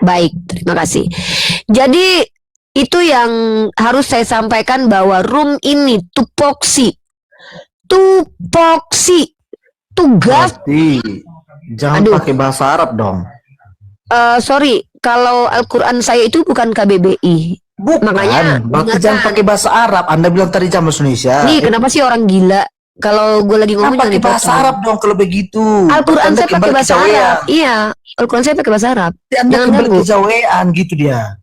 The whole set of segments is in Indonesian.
Baik, terima kasih. Jadi itu yang harus saya sampaikan bahwa room ini tupoksi, tugas. Berarti jangan pakai bahasa Arab dong. Sorry, kalau Al-Quran saya itu bukan KBBI. Bukan, makanya berarti jangan pakai bahasa Arab. Anda bilang tadi jam bahasa Indonesia. Nih, kenapa sih orang gila? Kalau gue lagi ngomong pakai bahasa Arab dong kalau begitu. Al-Quran saya pakai bahasa Arab. Iya, Al-Quran saya pakai bahasa Arab. Anda kembali kejawean gitu dia.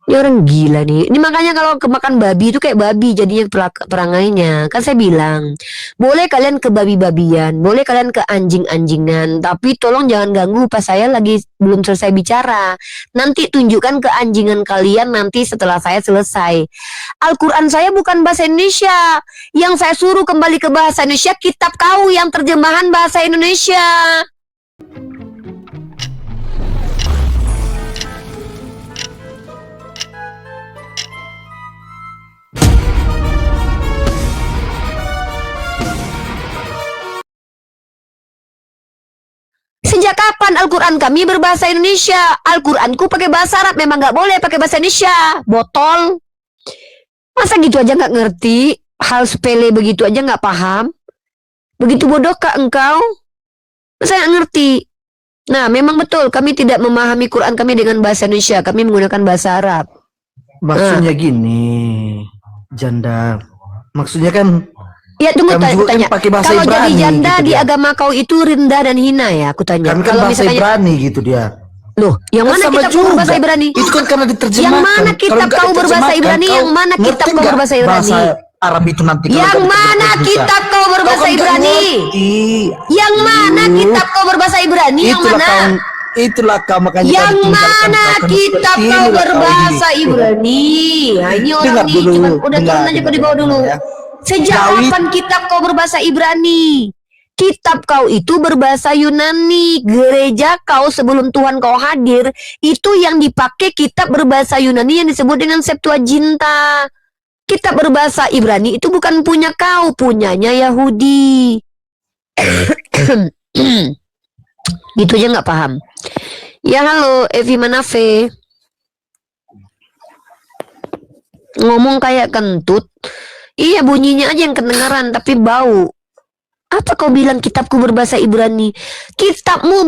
Ini orang gila nih. Ini makanya kalau kemakan babi itu kayak babi jadinya perangainya. Kan saya bilang, boleh kalian ke babi-babian, boleh kalian ke anjing-anjingan, tapi tolong jangan ganggu pas saya lagi belum selesai bicara. Nanti tunjukkan ke anjingan kalian nanti setelah saya selesai. Al-Quran saya bukan bahasa Indonesia. Yang saya suruh kembali ke bahasa Indonesia, kitab kau yang terjemahan bahasa Indonesia. Sejak kapan Al-Quran kami berbahasa Indonesia? Al-Quranku pakai bahasa Arab, memang nggak boleh pakai bahasa Indonesia. Botol. Masa gitu aja nggak ngerti? Hal sepele begitu aja nggak paham? Begitu bodoh kah engkau? Saya nggak ngerti. Nah, memang betul kami tidak memahami Quran kami dengan bahasa Indonesia. Kami menggunakan bahasa Arab. Maksudnya gini, janda. Maksudnya kan ya, tunggu tanya. Kalau jadi janda gitu di agama kau itu rendah dan hina ya, aku tanya. Kan kalau bahasa Ibrani gitu dia. Loh, yang mana kitab kau berbahasa Ibrani? Itu kan karena diterjemahkan. Yang mana kitab kau berbahasa Ibrani? Yang mana kitab kau berbahasa Ibrani? Arab itu nanti. Yang mana kitab kau berbahasa Ibrani? Yang mana kitab kau berbahasa Ibrani? Yang mana? Itulah kau makanya. Yang mana kitab kau berbahasa Ibrani? Nah, ini orang ini cuma udah turun aja kau di bawah dulu. Sejak kapan kitab kau berbahasa Ibrani? Kitab kau itu berbahasa Yunani. Gereja kau sebelum Tuhan kau hadir, itu yang dipakai kitab berbahasa Yunani yang disebut dengan Septuaginta. Kitab berbahasa Ibrani itu bukan punya kau, punyanya Yahudi. Gitu aja nggak paham. Ya halo, Evi Manafe. Ngomong kayak kentut. Iya, bunyinya aja yang kedengaran, tapi bau. Apa kau bilang kitabku berbahasa Ibrani? Kitabmu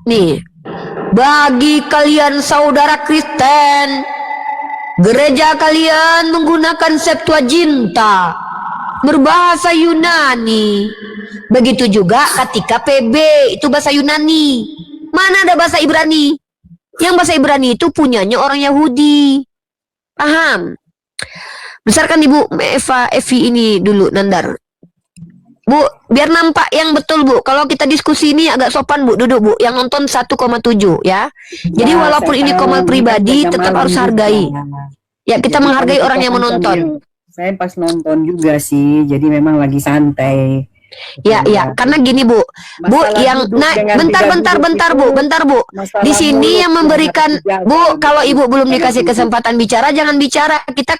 nih. Bagi kalian saudara Kristen, gereja kalian menggunakan Septuaginta, berbahasa Yunani. Begitu juga ketika PB, itu bahasa Yunani. Mana ada bahasa Ibrani? Yang bahasa Ibrani itu punyanya orang Yahudi. Paham? Besarkan Ibu Evi ini dulu, Nandar. Bu, biar nampak yang betul, Bu. Kalau kita diskusi ini agak sopan, Bu. Duduk, Bu. Yang nonton 1,7 ya. Jadi walaupun ini komal pribadi, tetap harus hargai. Ya, kita menghargai orang yang menonton. Saya pas nonton juga sih. Jadi memang lagi santai. Ya, ya, karena gini Bu, yang bentar Bu. Di sini yang memberikan Bu, kalau Ibu belum dikasih kesempatan bicara, jangan bicara. Kita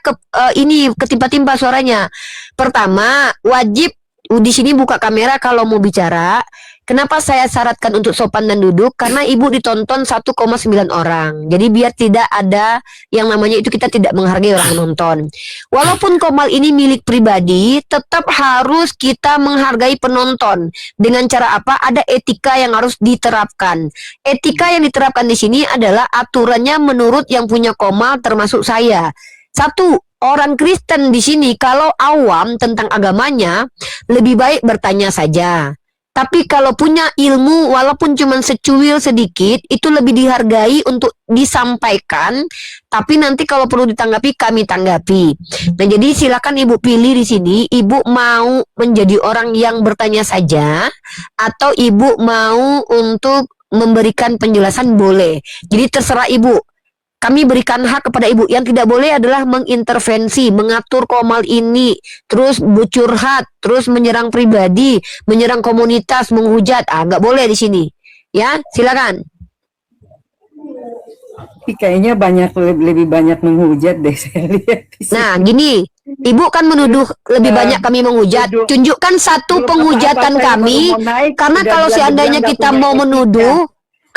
ini ketimpa-timpa suaranya. Pertama, wajib di sini buka kamera kalau mau bicara. Kenapa saya syaratkan untuk sopan dan duduk? Karena Ibu ditonton 1,9 orang. Jadi biar tidak ada yang namanya itu kita tidak menghargai orang menonton. Walaupun Komal ini milik pribadi, tetap harus kita menghargai penonton. Dengan cara apa? Ada etika yang harus diterapkan. Etika yang diterapkan di sini adalah aturannya menurut yang punya Komal termasuk saya. Satu, orang Kristen di sini kalau awam tentang agamanya lebih baik bertanya saja. Tapi kalau punya ilmu walaupun cuma secuil sedikit, itu lebih dihargai untuk disampaikan. Tapi nanti kalau perlu ditanggapi, kami tanggapi. Nah, jadi silakan Ibu pilih di sini. Ibu mau menjadi orang yang bertanya saja, atau Ibu mau untuk memberikan penjelasan, boleh. Jadi terserah Ibu. Kami berikan hak kepada Ibu. Yang tidak boleh adalah mengintervensi, mengatur Komal ini, terus curhat, terus menyerang pribadi, menyerang komunitas, menghujat. Nggak boleh di sini. Ya, silakan. Kayaknya lebih banyak menghujat deh saya lihat. Nah, gini, Ibu kan menuduh lebih banyak kami menghujat. Tunjukkan satu penghujatan kami, karena kalau seandainya kita mau menuduh,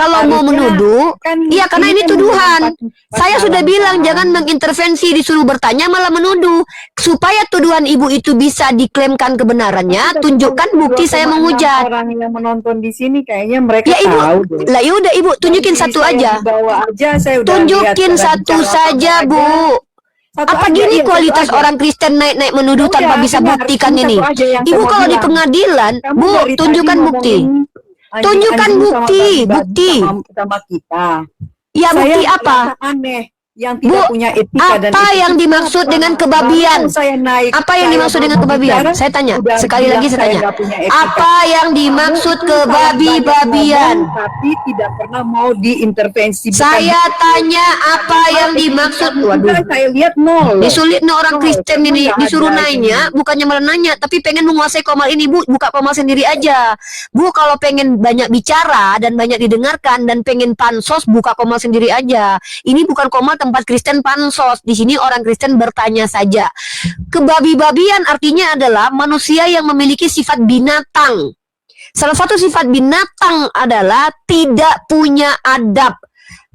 kalau mau Harusnya menuduh, kan iya karena ini kan tuduhan. menyangkut Saya sudah masalah, bilang kan. jangan mengintervensi, disuruh bertanya malah menuduh. Supaya tuduhan ibu itu bisa diklaimkan kebenarannya, Tapi tunjukkan bukti saya 2,6 menghujat. orang yang menonton di sini kayaknya mereka Ya ibu, tahu deh. lah yaudah ibu tunjukin Dari satu saya aja. di bawah aja saya udah lihat Tunjukin cara satu bicara saja kamu bu. aja. Satu Apa aja, gini iya, satu kualitas aja. orang Kristen naik-naik menuduh Ya tanpa udah, bisa dengar. buktikan Ini ini? satu aja yang saya Ibu mau kalau di bilang. pengadilan, Kamu bu dari tadi tunjukkan bukti. ngomongin Tunjukkan anjing-anjing sama bukti, babi-babi bukti. sama kita. Ya Saya bukti apa? merasa aneh yang Bu, tidak punya etika dan apa etika. yang dimaksud Apa? dengan Baru kebabian? saya naik, Apa yang saya dimaksud dengan mau kebabian? bicara, Saya tanya, udah sekali bilang lagi saya tanya. nggak punya etika. Apa yang dimaksud Kamu itu kayak banyak kebabi-babian? ngomong, tapi tidak pernah mau diintervensi. Bukan Saya tanya apa yang dimaksud? Waduh, saya lihat nol. disulit nih orang Nol. Kristen Kamu ini, nggak disuruh ada nanya, ini. bukannya malah nanya, tapi pengen menguasai komal ini, Bu. Buka komal sendiri aja. Bu, kalau pengen banyak bicara dan banyak didengarkan dan pengen pansos, buka komal sendiri aja. Ini bukan komal tempat Kristen pansos. Di sini orang Kristen bertanya saja. Kebabi-babian artinya adalah manusia yang memiliki sifat binatang. Salah satu sifat binatang adalah tidak punya adab.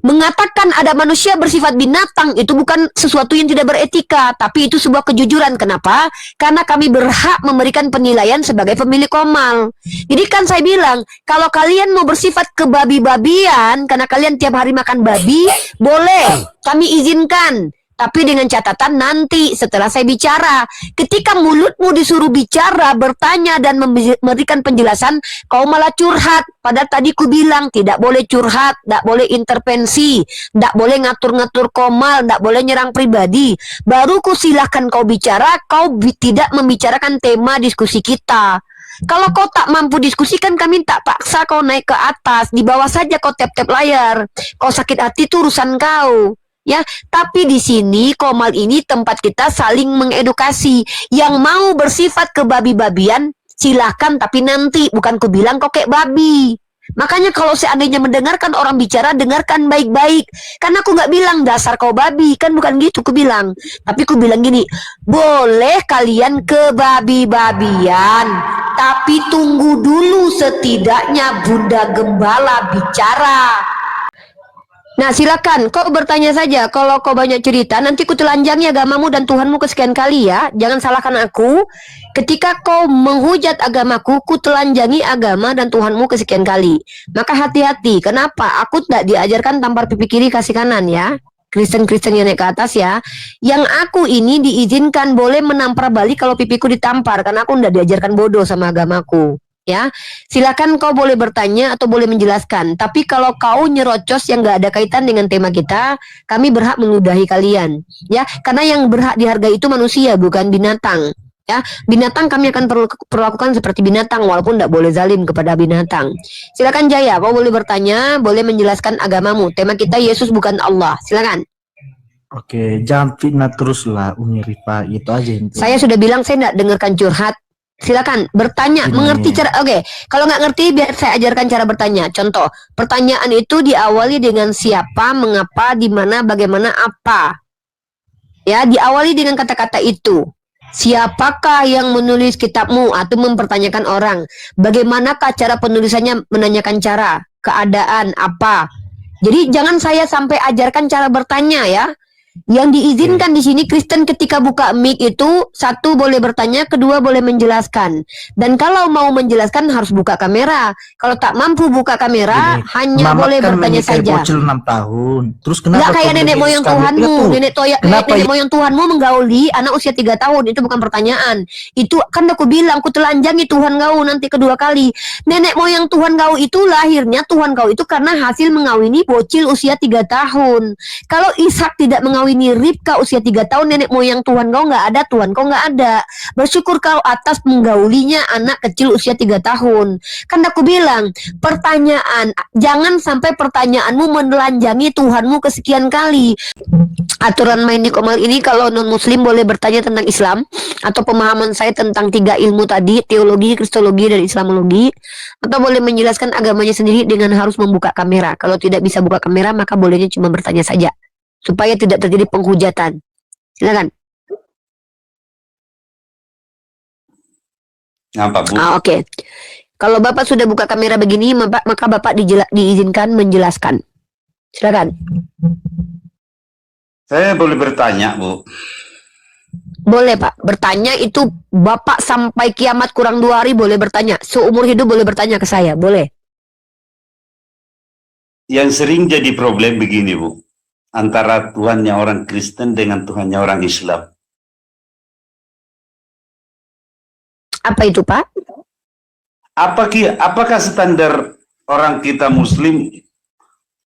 Mengatakan ada manusia bersifat binatang itu bukan sesuatu yang tidak beretika, tapi itu sebuah kejujuran. Kenapa? Karena kami berhak memberikan penilaian sebagai pemilik komal. Jadi kan saya bilang, kalau kalian mau bersifat kebabi-babian, karena kalian tiap hari makan babi, boleh, kami izinkan. Tapi dengan catatan nanti setelah saya bicara, ketika mulutmu disuruh bicara, bertanya dan memberikan penjelasan, kau malah curhat. Padahal tadi ku bilang tidak boleh curhat, tidak boleh intervensi, tidak boleh ngatur-ngatur komal, tidak boleh nyerang pribadi. Baru ku silahkan kau bicara, kau tidak membicarakan tema diskusi kita. Kalau kau tak mampu diskusikan, kami tak paksa kau naik ke atas. Di bawah saja kau tap-tap layar. Kau sakit hati itu urusan kau. Ya, tapi di sini komal ini tempat kita saling mengedukasi. Yang mau bersifat kebabi-babian silahkan, tapi nanti bukan ku bilang kau kayak babi. Makanya kalau seandainya mendengarkan orang bicara, dengarkan baik-baik. Karena aku nggak bilang dasar kau babi, kan bukan gitu ku bilang. Tapi ku bilang gini, boleh kalian kebabi-babian, tapi tunggu dulu setidaknya Bunda Gembala bicara. Nah silakan, kau bertanya saja. Kalau kau banyak cerita, nanti ku telanjangi agamamu dan Tuhanmu kesekian kali ya. Jangan salahkan aku. Ketika kau menghujat agamaku, ku telanjangi agama dan Tuhanmu kesekian kali. Maka hati-hati. Kenapa? Aku tidak diajarkan tampar pipi kiri kasih kanan ya. Kristen-Kristen yang naik ke atas ya. Yang aku ini diizinkan boleh menampar balik kalau pipiku ditampar. Karena aku tidak diajarkan bodoh sama agamaku. Ya, silakan kau boleh bertanya atau boleh menjelaskan. Tapi kalau kau nyerocos yang gak ada kaitan dengan tema kita, kami berhak meludahi kalian. Ya, karena yang berhak dihargai itu manusia, bukan binatang. Ya, binatang kami akan perlakukan seperti binatang, walaupun tidak boleh zalim kepada binatang. Silakan Jaya, kau boleh bertanya, boleh menjelaskan agamamu. Tema kita Yesus bukan Allah. Silakan. Oke, jangan fitnah terus lah Umi Rifa, itu aja intinya. Saya sudah bilang saya tidak dengarkan curhat. Silakan bertanya, mengerti cara. Oke, kalau nggak ngerti biar saya ajarkan cara bertanya. Contoh, pertanyaan itu diawali dengan siapa, mengapa, di mana, bagaimana, apa. Ya, diawali dengan kata-kata itu. Siapakah yang menulis kitabmu atau mempertanyakan orang? Bagaimanakah cara penulisannya, menanyakan cara, keadaan, apa. Jadi jangan saya sampai ajarkan cara bertanya ya. Yang diizinkan di sini Kristen ketika buka mic itu satu boleh bertanya, kedua boleh menjelaskan. Dan kalau mau menjelaskan harus buka kamera. Kalau tak mampu buka kamera, hanya boleh kan bertanya menikahi saja. bocil 6 tahun. Terus kenapa Nggak kayak kau nenek moyang menuliskan Tuhanmu, itu? nenek moyang Tuhanmu menggauli anak usia 3 tahun, itu bukan pertanyaan. Itu kan aku bilang, aku telanjangi Tuhan kau nanti kedua kali. Nenek moyang Tuhan kau itu lahirnya Tuhan kau itu karena hasil mengawini bocil usia 3 tahun. Kalau Ishak tidak mengawini Ribka usia 3 tahun, nenek moyang Tuhan kau nggak ada, Tuhan kau nggak ada. Bersyukur kau atas menggaulinya anak kecil usia 3 tahun. Kan aku bilang, pertanyaan, jangan sampai pertanyaanmu menelanjangi Tuhanmu kesekian kali. Aturan main di Komal ini, kalau non muslim boleh bertanya tentang Islam atau pemahaman saya tentang 3 ilmu tadi, teologi, kristologi, dan islamologi, atau boleh menjelaskan agamanya sendiri dengan harus membuka kamera. Kalau tidak bisa buka kamera, maka bolehnya cuma bertanya saja supaya tidak terjadi penghujatan. Silakan. Apa Bu? Oke. Kalau Bapak sudah buka kamera begini, maka Bapak diizinkan menjelaskan. Silakan. Saya boleh bertanya, Bu? Boleh Pak, bertanya itu Bapak sampai kiamat kurang 2 hari boleh bertanya. Seumur hidup boleh bertanya ke saya, boleh. Yang sering jadi problem begini, Bu. Antara Tuhannya orang Kristen dengan Tuhannya orang Islam. Apa itu Pak? Apakah standar orang kita Muslim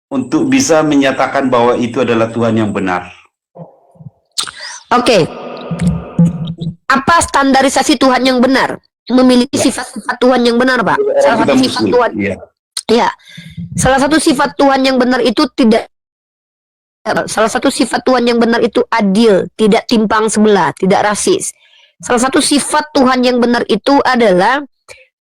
untuk bisa menyatakan bahwa itu adalah Tuhan yang benar? Oke. Apa standarisasi Tuhan yang benar? Memiliki sifat-sifat Tuhan yang benar, Pak. Salah satu sifat Tuhan. Ya. Salah satu sifat Tuhan yang benar itu salah satu sifat Tuhan yang benar itu adil, tidak timpang sebelah, tidak rasis. Salah satu sifat Tuhan yang benar itu adalah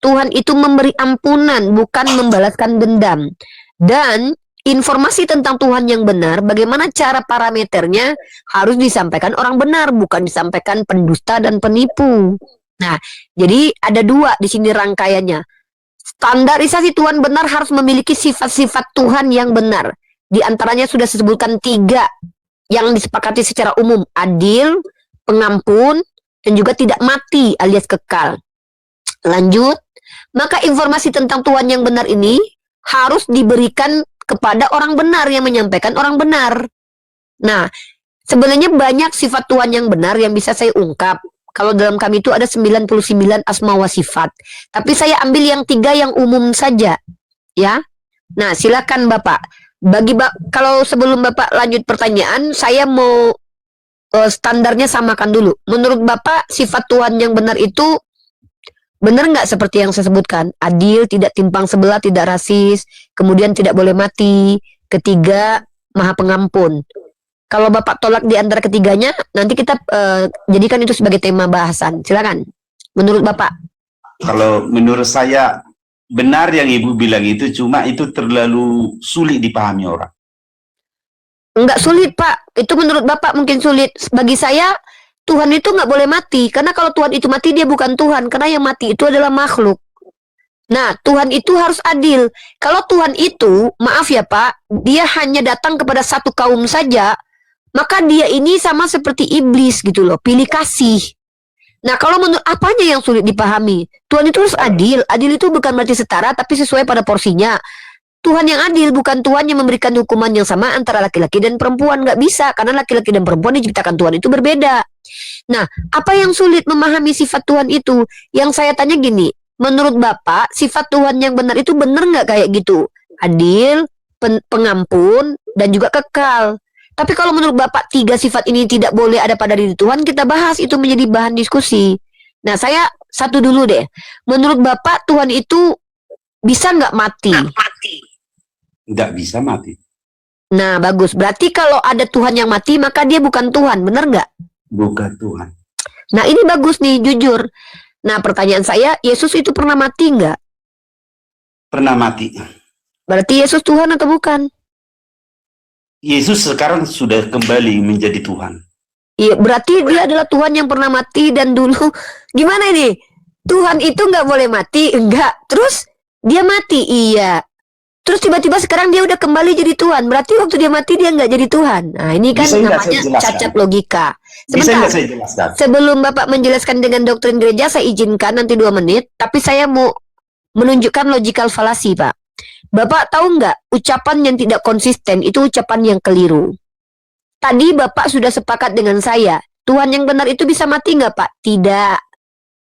Tuhan itu memberi ampunan, bukan membalaskan dendam. Dan informasi tentang Tuhan yang benar, bagaimana cara parameternya harus disampaikan orang benar, bukan disampaikan pendusta dan penipu. Nah, jadi ada 2 di sini rangkaiannya. Standarisasi Tuhan benar harus memiliki sifat-sifat Tuhan yang benar. Di antaranya sudah disebutkan 3 yang disepakati secara umum: adil, pengampun, dan juga tidak mati alias kekal. Lanjut. Maka informasi tentang Tuhan yang benar ini harus diberikan kepada orang benar yang menyampaikan orang benar. Nah, sebenarnya banyak sifat Tuhan yang benar yang bisa saya ungkap. Kalau dalam kami itu ada 99 asma wa sifat. Tapi saya ambil yang 3 yang umum saja. Ya. Nah, silakan Bapak. Kalau sebelum Bapak lanjut pertanyaan, saya mau standarnya samakan dulu. Menurut Bapak, sifat Tuhan yang benar itu benar nggak seperti yang saya sebutkan? Adil, tidak timpang sebelah, tidak rasis, kemudian tidak boleh mati, ketiga, maha pengampun. Kalau Bapak tolak di antara ketiganya, nanti kita jadikan itu sebagai tema bahasan. Silakan. Menurut Bapak. Kalau menurut saya, benar yang Ibu bilang itu, cuma itu terlalu sulit dipahami orang. Enggak sulit, Pak. Itu menurut Bapak mungkin sulit. Bagi saya, Tuhan itu nggak boleh mati, karena kalau Tuhan itu mati dia bukan Tuhan, karena yang mati itu adalah makhluk. Nah, Tuhan itu harus adil. Kalau Tuhan itu, maaf ya Pak, dia hanya datang kepada satu kaum saja, maka dia ini sama seperti iblis gitu loh, pilih kasih. Nah, kalau menurut apanya yang sulit dipahami? Tuhan itu harus adil. Adil itu bukan berarti setara, tapi sesuai pada porsinya. Tuhan yang adil bukan Tuhan yang memberikan hukuman yang sama antara laki-laki dan perempuan. Nggak bisa, karena laki-laki dan perempuan diciptakan Tuhan itu berbeda. Nah, apa yang sulit memahami sifat Tuhan itu? Yang saya tanya gini, menurut Bapak, sifat Tuhan yang benar itu benar nggak kayak gitu? Adil, pengampun, dan juga kekal. Tapi kalau menurut Bapak 3 sifat ini tidak boleh ada pada diri Tuhan, kita bahas itu menjadi bahan diskusi. Nah, saya satu dulu deh. Menurut Bapak, Tuhan itu bisa nggak mati? Nggak bisa mati. Nah, bagus. Berarti kalau ada Tuhan yang mati, maka dia bukan Tuhan. Benar nggak? Bukan Tuhan. Nah, ini bagus nih, jujur. Nah, pertanyaan saya, Yesus itu pernah mati nggak? Pernah mati. Berarti Yesus Tuhan atau bukan? Yesus sekarang sudah kembali menjadi Tuhan. Iya, berarti dia adalah Tuhan yang pernah mati dan dulu. Gimana ini? Tuhan itu nggak boleh mati? Enggak. Terus dia mati? Iya. Terus tiba-tiba sekarang dia udah kembali jadi Tuhan. Berarti waktu dia mati dia nggak jadi Tuhan. Nah, ini kan namanya cacat logika. Sebentar. Sebelum Bapak menjelaskan dengan doktrin gereja, saya izinkan nanti 2 menit. Tapi saya mau menunjukkan logical fallacy, Pak. Bapak tahu nggak, ucapan yang tidak konsisten itu ucapan yang keliru. Tadi Bapak sudah sepakat dengan saya, Tuhan yang benar itu bisa mati nggak Pak? Tidak.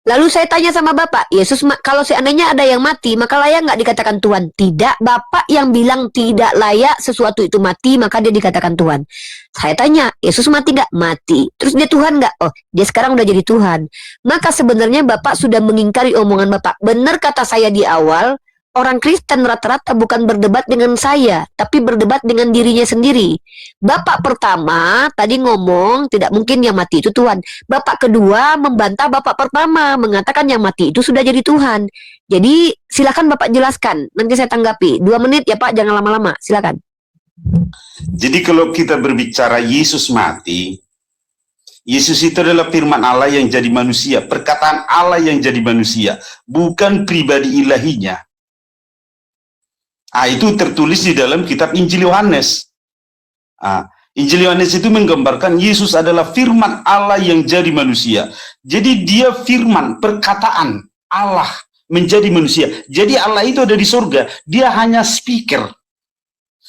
Lalu saya tanya sama Bapak, Yesus kalau seandainya ada yang mati, maka layak nggak dikatakan Tuhan? Tidak. Bapak yang bilang tidak layak sesuatu itu mati, maka dia dikatakan Tuhan. Saya tanya, Yesus mati nggak? Mati. Terus dia Tuhan nggak? Oh, dia sekarang udah jadi Tuhan. Maka sebenarnya Bapak sudah mengingkari omongan Bapak. Benar kata saya di awal, orang Kristen rata-rata bukan berdebat dengan saya, tapi berdebat dengan dirinya sendiri. Bapak pertama tadi ngomong tidak mungkin yang mati itu Tuhan. Bapak kedua membantah Bapak pertama, mengatakan yang mati itu sudah jadi Tuhan. Jadi silakan Bapak jelaskan, nanti saya tanggapi. 2 menit ya Pak, jangan lama-lama, silakan. Jadi kalau kita berbicara Yesus mati, Yesus itu adalah firman Allah yang jadi manusia, perkataan Allah yang jadi manusia, bukan pribadi ilahinya. Itu tertulis di dalam kitab Injil Yohanes. Injil Yohanes itu menggambarkan Yesus adalah firman Allah yang jadi manusia. Jadi dia firman, perkataan Allah menjadi manusia. Jadi Allah itu ada di surga, dia hanya speaker.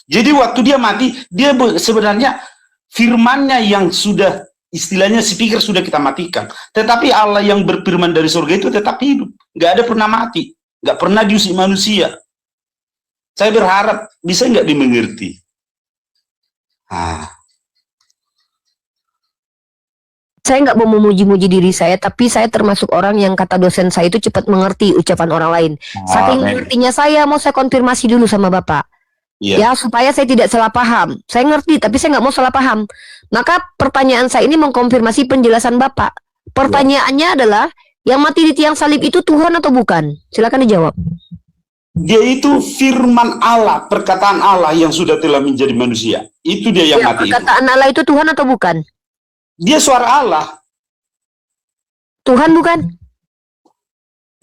Jadi waktu dia mati, dia sebenarnya firmannya yang sudah, istilahnya speaker sudah kita matikan. Tetapi Allah yang berfirman dari surga itu tetap hidup. Nggak ada pernah mati. Nggak pernah diusik manusia. Saya berharap bisa nggak dimengerti. Saya nggak mau memuji-muji diri saya, tapi saya termasuk orang yang kata dosen saya itu cepat mengerti ucapan orang lain. Saking mengertinya saya, mau saya konfirmasi dulu sama Bapak. Ya, supaya saya tidak salah paham. Saya ngerti, tapi saya nggak mau salah paham. Maka pertanyaan saya ini mengkonfirmasi penjelasan Bapak. Pertanyaannya adalah, yang mati di tiang salib itu Tuhan atau bukan? Silakan dijawab. Dia itu firman Allah, perkataan Allah yang sudah telah menjadi manusia. Itu dia yang mati. Perkataan Allah itu Tuhan atau bukan? Dia suara Allah. Tuhan bukan?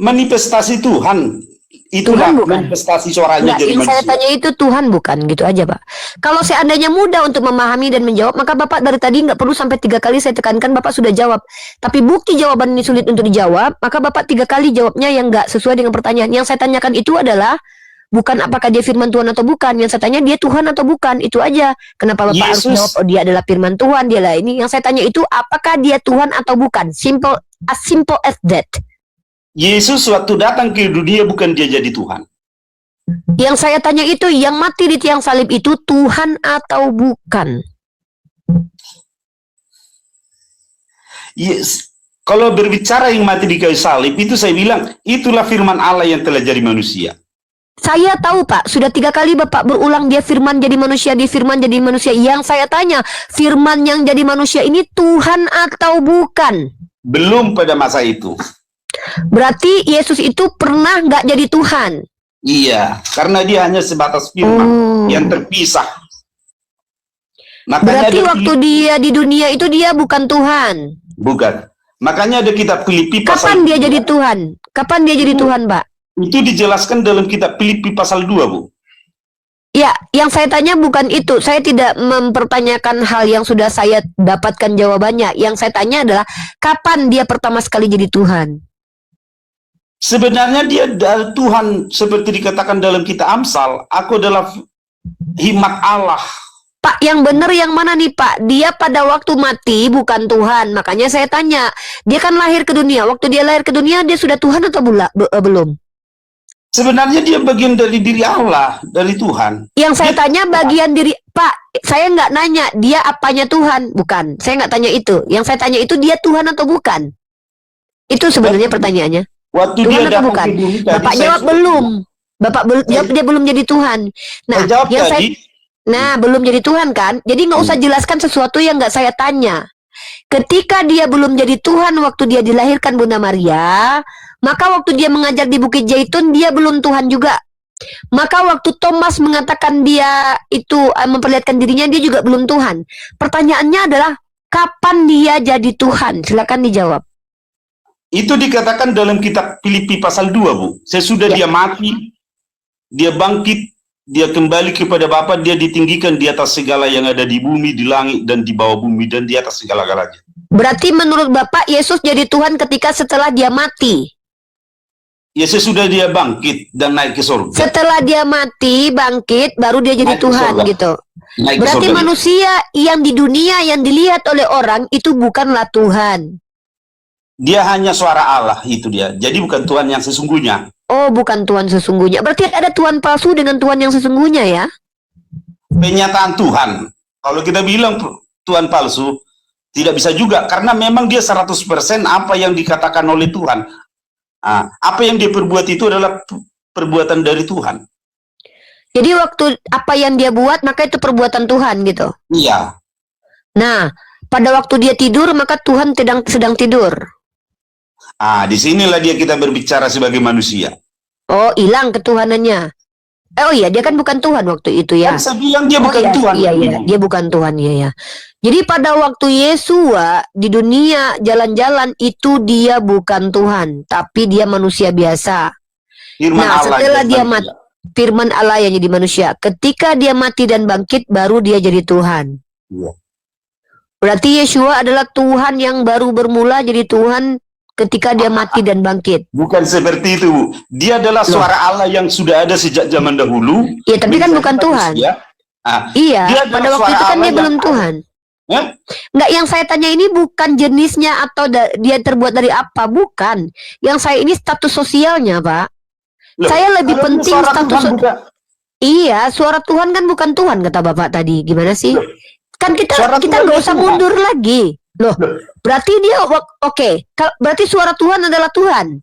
Manifestasi Tuhan. Itulah manifestasi suaranya jadi yang manusia. Saya tanya itu Tuhan bukan, gitu aja Pak. Kalau seandainya mudah untuk memahami dan menjawab, maka Bapak dari tadi nggak perlu sampai 3 kali saya tekankan Bapak sudah jawab. Tapi bukti jawaban ini sulit untuk dijawab, maka Bapak 3 kali jawabnya yang nggak sesuai dengan pertanyaan. Yang saya tanyakan itu adalah bukan apakah dia firman Tuhan atau bukan. Yang saya tanya dia Tuhan atau bukan, itu aja. Kenapa Bapak harus jawab oh dia adalah firman Tuhan, dia lah ini. Yang saya tanya itu apakah dia Tuhan atau bukan. As simple as that. Yesus waktu datang ke dunia bukan dia jadi Tuhan. Yang saya tanya itu yang mati di tiang salib itu Tuhan atau bukan? Yes. Kalau berbicara yang mati di kayu salib itu saya bilang itulah firman Allah yang telah jadi manusia. Saya tahu Pak, sudah 3 kali Bapak berulang dia firman jadi manusia, dia firman jadi manusia. Yang saya tanya, firman yang jadi manusia ini Tuhan atau bukan? Belum pada masa itu. Berarti Yesus itu pernah nggak jadi Tuhan? Iya, karena dia hanya sebatas firman yang terpisah. Makanya berarti waktu dia di dunia itu dia bukan Tuhan? Bukan. Makanya ada kitab Filipi pasal Kapan dia jadi Tuhan? Kapan dia jadi Tuhan, Pak? Itu dijelaskan dalam kitab Filipi pasal 2, Bu. Ya, yang saya tanya bukan itu. Saya tidak mempertanyakan hal yang sudah saya dapatkan jawabannya. Yang saya tanya adalah kapan dia pertama sekali jadi Tuhan? Sebenarnya dia adalah Tuhan seperti dikatakan dalam kitab Amsal. Aku adalah hikmat Allah. Pak, yang benar yang mana nih Pak? Dia pada waktu mati bukan Tuhan. Makanya saya tanya, dia kan lahir ke dunia. Waktu dia lahir ke dunia dia sudah Tuhan atau belum? Sebenarnya dia bagian dari diri Allah, dari Tuhan. Yang saya tanya bagian diri, Pak, saya nggak nanya dia apanya Tuhan, bukan. Saya nggak tanya itu. Yang saya tanya itu dia Tuhan atau bukan? Itu sebenarnya pertanyaannya. Waktu Tuhan dia atau bukan? Bapak jawab belum. Bapak jawab dia belum jadi Tuhan. Nah, yang saya belum jadi Tuhan kan? Jadi nggak usah jelaskan sesuatu yang nggak saya tanya. Ketika dia belum jadi Tuhan waktu dia dilahirkan Bunda Maria, maka waktu dia mengajar di Bukit Zaitun dia belum Tuhan juga. Maka waktu Thomas mengatakan dia itu memperlihatkan dirinya, dia juga belum Tuhan. Pertanyaannya adalah kapan dia jadi Tuhan? Silakan dijawab. Itu dikatakan dalam kitab Filipi pasal 2, Bu. Sesudah dia mati, dia bangkit, dia kembali kepada Bapa, dia ditinggikan di atas segala yang ada di bumi, di langit, dan di bawah bumi, dan di atas segala-galanya. Berarti menurut Bapak, Yesus jadi Tuhan ketika setelah dia mati? Yesus sudah dia bangkit dan naik ke surga. Setelah dia mati, bangkit, baru dia jadi Tuhan gitu. Berarti manusia yang di dunia yang dilihat oleh orang itu bukanlah Tuhan. Dia hanya suara Allah, itu dia. Jadi bukan Tuhan yang sesungguhnya. Oh, bukan Tuhan sesungguhnya. Berarti ada Tuhan palsu dengan Tuhan yang sesungguhnya ya? Penyataan Tuhan. Kalau kita bilang Tuhan palsu, tidak bisa juga. Karena memang dia 100% apa yang dikatakan oleh Tuhan. Apa yang dia perbuat itu adalah perbuatan dari Tuhan. Jadi waktu apa yang dia buat, maka itu perbuatan Tuhan gitu? Iya. Nah, pada waktu dia tidur, maka Tuhan sedang tidur. Disinilah kita berbicara sebagai manusia. Oh, hilang ketuhanannya. Oh iya, dia kan bukan Tuhan waktu itu ya. Kan saya bilang dia Oh bukan iya, Tuhan. iya, iya, dia bukan Tuhan, iya ya. Jadi pada waktu Yesua di dunia jalan-jalan itu dia bukan Tuhan, tapi dia manusia biasa. Firman Nah, Allah setelah yang dia manusia. mati, firman Allah yang jadi manusia. Ketika dia mati dan bangkit, baru dia jadi Tuhan. Iya. Berarti Yesua adalah Tuhan yang baru bermula jadi Tuhan ketika dia mati dan bangkit. Bukan seperti itu, Bu. Dia adalah Loh. suara Allah yang sudah ada sejak zaman dahulu. Iya, tapi kan Menjadi bukan Tuhan. manusia. Ah, Iya, dia adalah pada waktu suara itu kan Allah dia yang belum ada. Tuhan. Hah? Enggak, yang saya tanya ini bukan jenisnya atau dia terbuat dari apa, bukan. Yang saya ini status sosialnya, Pak. Loh, Saya lebih kalau penting suara status. Tuhan bukan. Iya, suara Tuhan kan bukan Tuhan kata Bapak tadi. Gimana sih? Loh, Kan kita suara Tuhan nggak itu usah Tuhan. mundur lagi. Loh, berarti dia oke. Berarti suara Tuhan adalah Tuhan.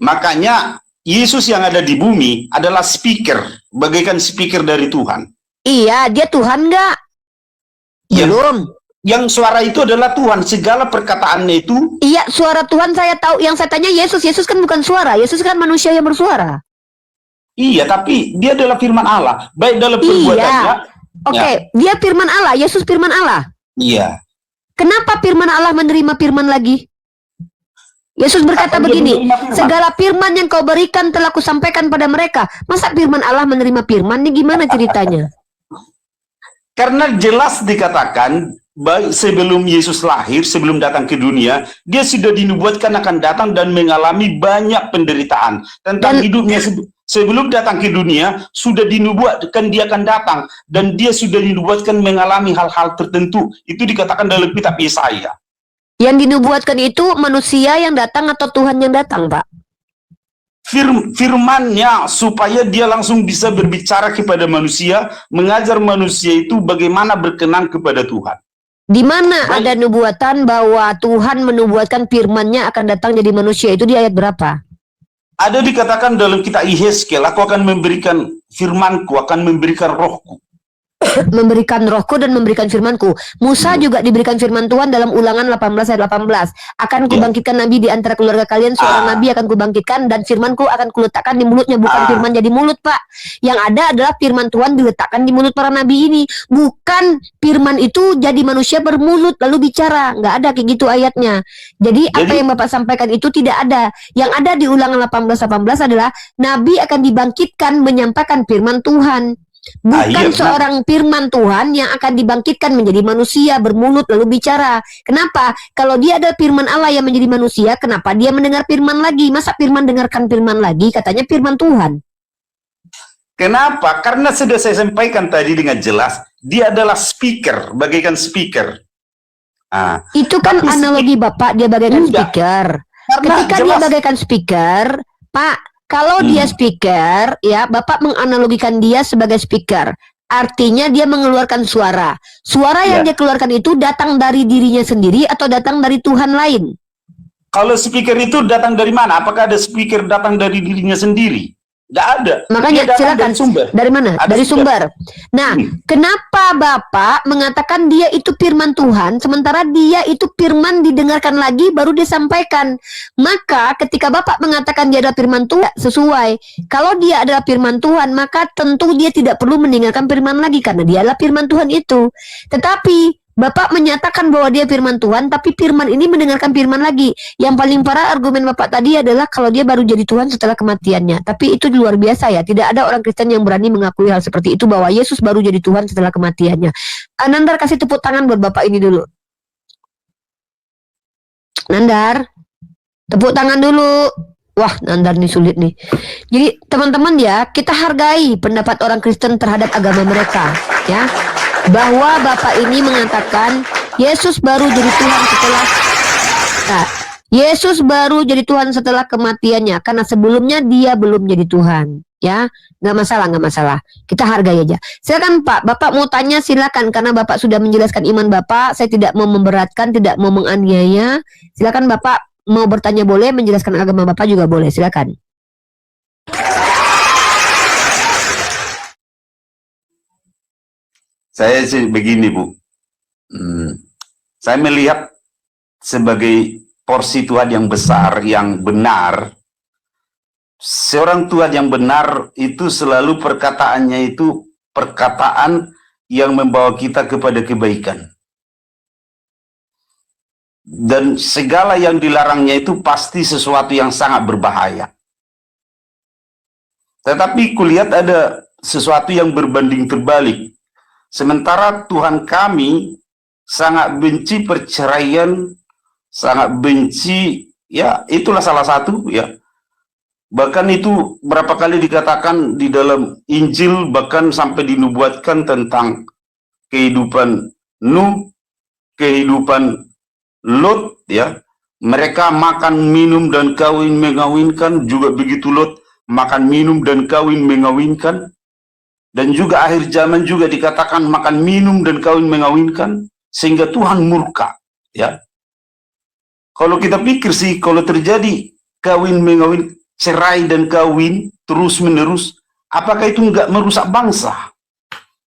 Makanya Yesus yang ada di bumi adalah speaker, bagaikan speaker dari Tuhan. Iya, dia Tuhan nggak? Yang, Belum. yang suara itu adalah Tuhan, segala perkataannya itu. Iya, suara Tuhan saya tahu. Yang saya tanya Yesus kan bukan suara. Yesus kan manusia yang bersuara. Iya, tapi dia adalah firman Allah, baik dalam perbuatannya. Oke, dia firman Allah. Yesus firman Allah. Iya. Kenapa firman Allah menerima firman lagi? Yesus berkata Kapan dia begini, menerima firman? segala firman yang kau berikan telah kusampaikan pada mereka. Masa firman Allah menerima firman? Ini gimana ceritanya? Karena jelas dikatakan, baik sebelum Yesus lahir, sebelum datang ke dunia, dia sudah dinubuatkan akan datang dan mengalami banyak penderitaan. Tentang hidupnya sebelum datang ke dunia, sudah dinubuatkan dia akan datang. Dan dia sudah dinubuatkan mengalami hal-hal tertentu. Itu dikatakan dalam kitab Yesaya. Yang dinubuatkan itu manusia yang datang atau Tuhan yang datang, Pak? Firmannya supaya dia langsung bisa berbicara kepada manusia, mengajar manusia itu bagaimana berkenan kepada Tuhan. Di mana ada nubuatan bahwa Tuhan menubuatkan firman-Nya akan datang jadi manusia? Itu di ayat berapa? Ada dikatakan dalam kitab Yehezkiel, aku akan memberikan firmanku, akan memberikan rohku. Memberikan rohku dan memberikan firmanku. Musa juga diberikan firman Tuhan dalam Ulangan 18 ayat 18. Akan kubangkitkan nabi di antara keluarga kalian, seorang nabi akan kubangkitkan dan firmanku akan kuletakkan di mulutnya. Bukan firman jadi mulut, Pak. Yang ada adalah firman Tuhan diletakkan di mulut para nabi ini. Bukan firman itu jadi manusia bermulut lalu bicara. Nggak ada kayak gitu ayatnya. Jadi apa yang Bapak sampaikan itu tidak ada. Yang ada di Ulangan 18 adalah nabi akan dibangkitkan menyampaikan firman Tuhan. Bukan seorang firman Tuhan yang akan dibangkitkan menjadi manusia, bermulut lalu bicara. Kenapa? Kalau dia ada firman Allah yang menjadi manusia, kenapa dia mendengar firman lagi? Masa firman dengarkan firman lagi? Katanya firman Tuhan. Kenapa? Karena sudah saya sampaikan tadi dengan jelas, dia adalah speaker, bagaikan speaker. Itu kan analogi Bapak, dia bagaikan speaker. Ketika dia bagaikan speaker, Pak, kalau dia speaker, ya Bapak menganalogikan dia sebagai speaker. Artinya dia mengeluarkan suara. Suara yang dia keluarkan itu datang dari dirinya sendiri atau datang dari Tuhan lain? Kalau speaker itu datang dari mana? Apakah ada speaker datang dari dirinya sendiri? Tidak ada. Makanya silakan. Dari mana? Dari sumber. Nah, kenapa Bapak mengatakan dia itu firman Tuhan, sementara dia itu firman didengarkan lagi baru disampaikan? Maka ketika Bapak mengatakan dia adalah firman Tuhan, sesuai. Kalau dia adalah firman Tuhan, maka tentu dia tidak perlu mendengarkan firman lagi karena dia adalah firman Tuhan itu. Tetapi Bapak menyatakan bahwa dia firman Tuhan, tapi firman ini mendengarkan firman lagi. Yang paling parah argumen Bapak tadi adalah kalau dia baru jadi Tuhan setelah kematiannya. Tapi itu luar biasa ya. Tidak ada orang Kristen yang berani mengakui hal seperti itu, bahwa Yesus baru jadi Tuhan setelah kematiannya. Nandar kasih tepuk tangan buat Bapak ini dulu. Nandar, tepuk tangan dulu. Wah, Nandar nih sulit nih. Jadi teman-teman ya, kita hargai pendapat orang Kristen terhadap agama mereka, ya. Bahwa Bapak ini mengatakan Yesus baru jadi Tuhan setelah Yesus baru jadi Tuhan setelah kematiannya, karena sebelumnya dia belum jadi Tuhan, ya. Nggak masalah, kita hargai aja. Silakan Pak, Bapak mau tanya silakan, karena Bapak sudah menjelaskan iman Bapak. Saya tidak mau memberatkan, tidak mau menganiaya. Silakan Bapak mau bertanya boleh, menjelaskan agama Bapak juga boleh, silakan. Saya sih begini, Bu. Saya melihat sebagai porsi Tuhan yang besar, yang benar, seorang Tuhan yang benar itu selalu perkataannya itu perkataan yang membawa kita kepada kebaikan. Dan segala yang dilarangnya itu pasti sesuatu yang sangat berbahaya. Tetapi kulihat ada sesuatu yang berbanding terbalik. Sementara Tuhan kami sangat benci perceraian, sangat benci, ya itulah salah satu ya. Bahkan itu berapa kali dikatakan di dalam Injil, bahkan sampai dinubuatkan tentang kehidupan Nuh, kehidupan Lot ya. Mereka makan, minum dan kawin mengawinkan, juga begitu Lot makan, minum dan kawin mengawinkan. Dan juga akhir zaman juga dikatakan makan, minum dan kawin mengawinkan, sehingga Tuhan murka ya. Kalau kita pikir sih, kalau terjadi kawin mengawin, cerai dan kawin terus menerus, apakah itu enggak merusak bangsa,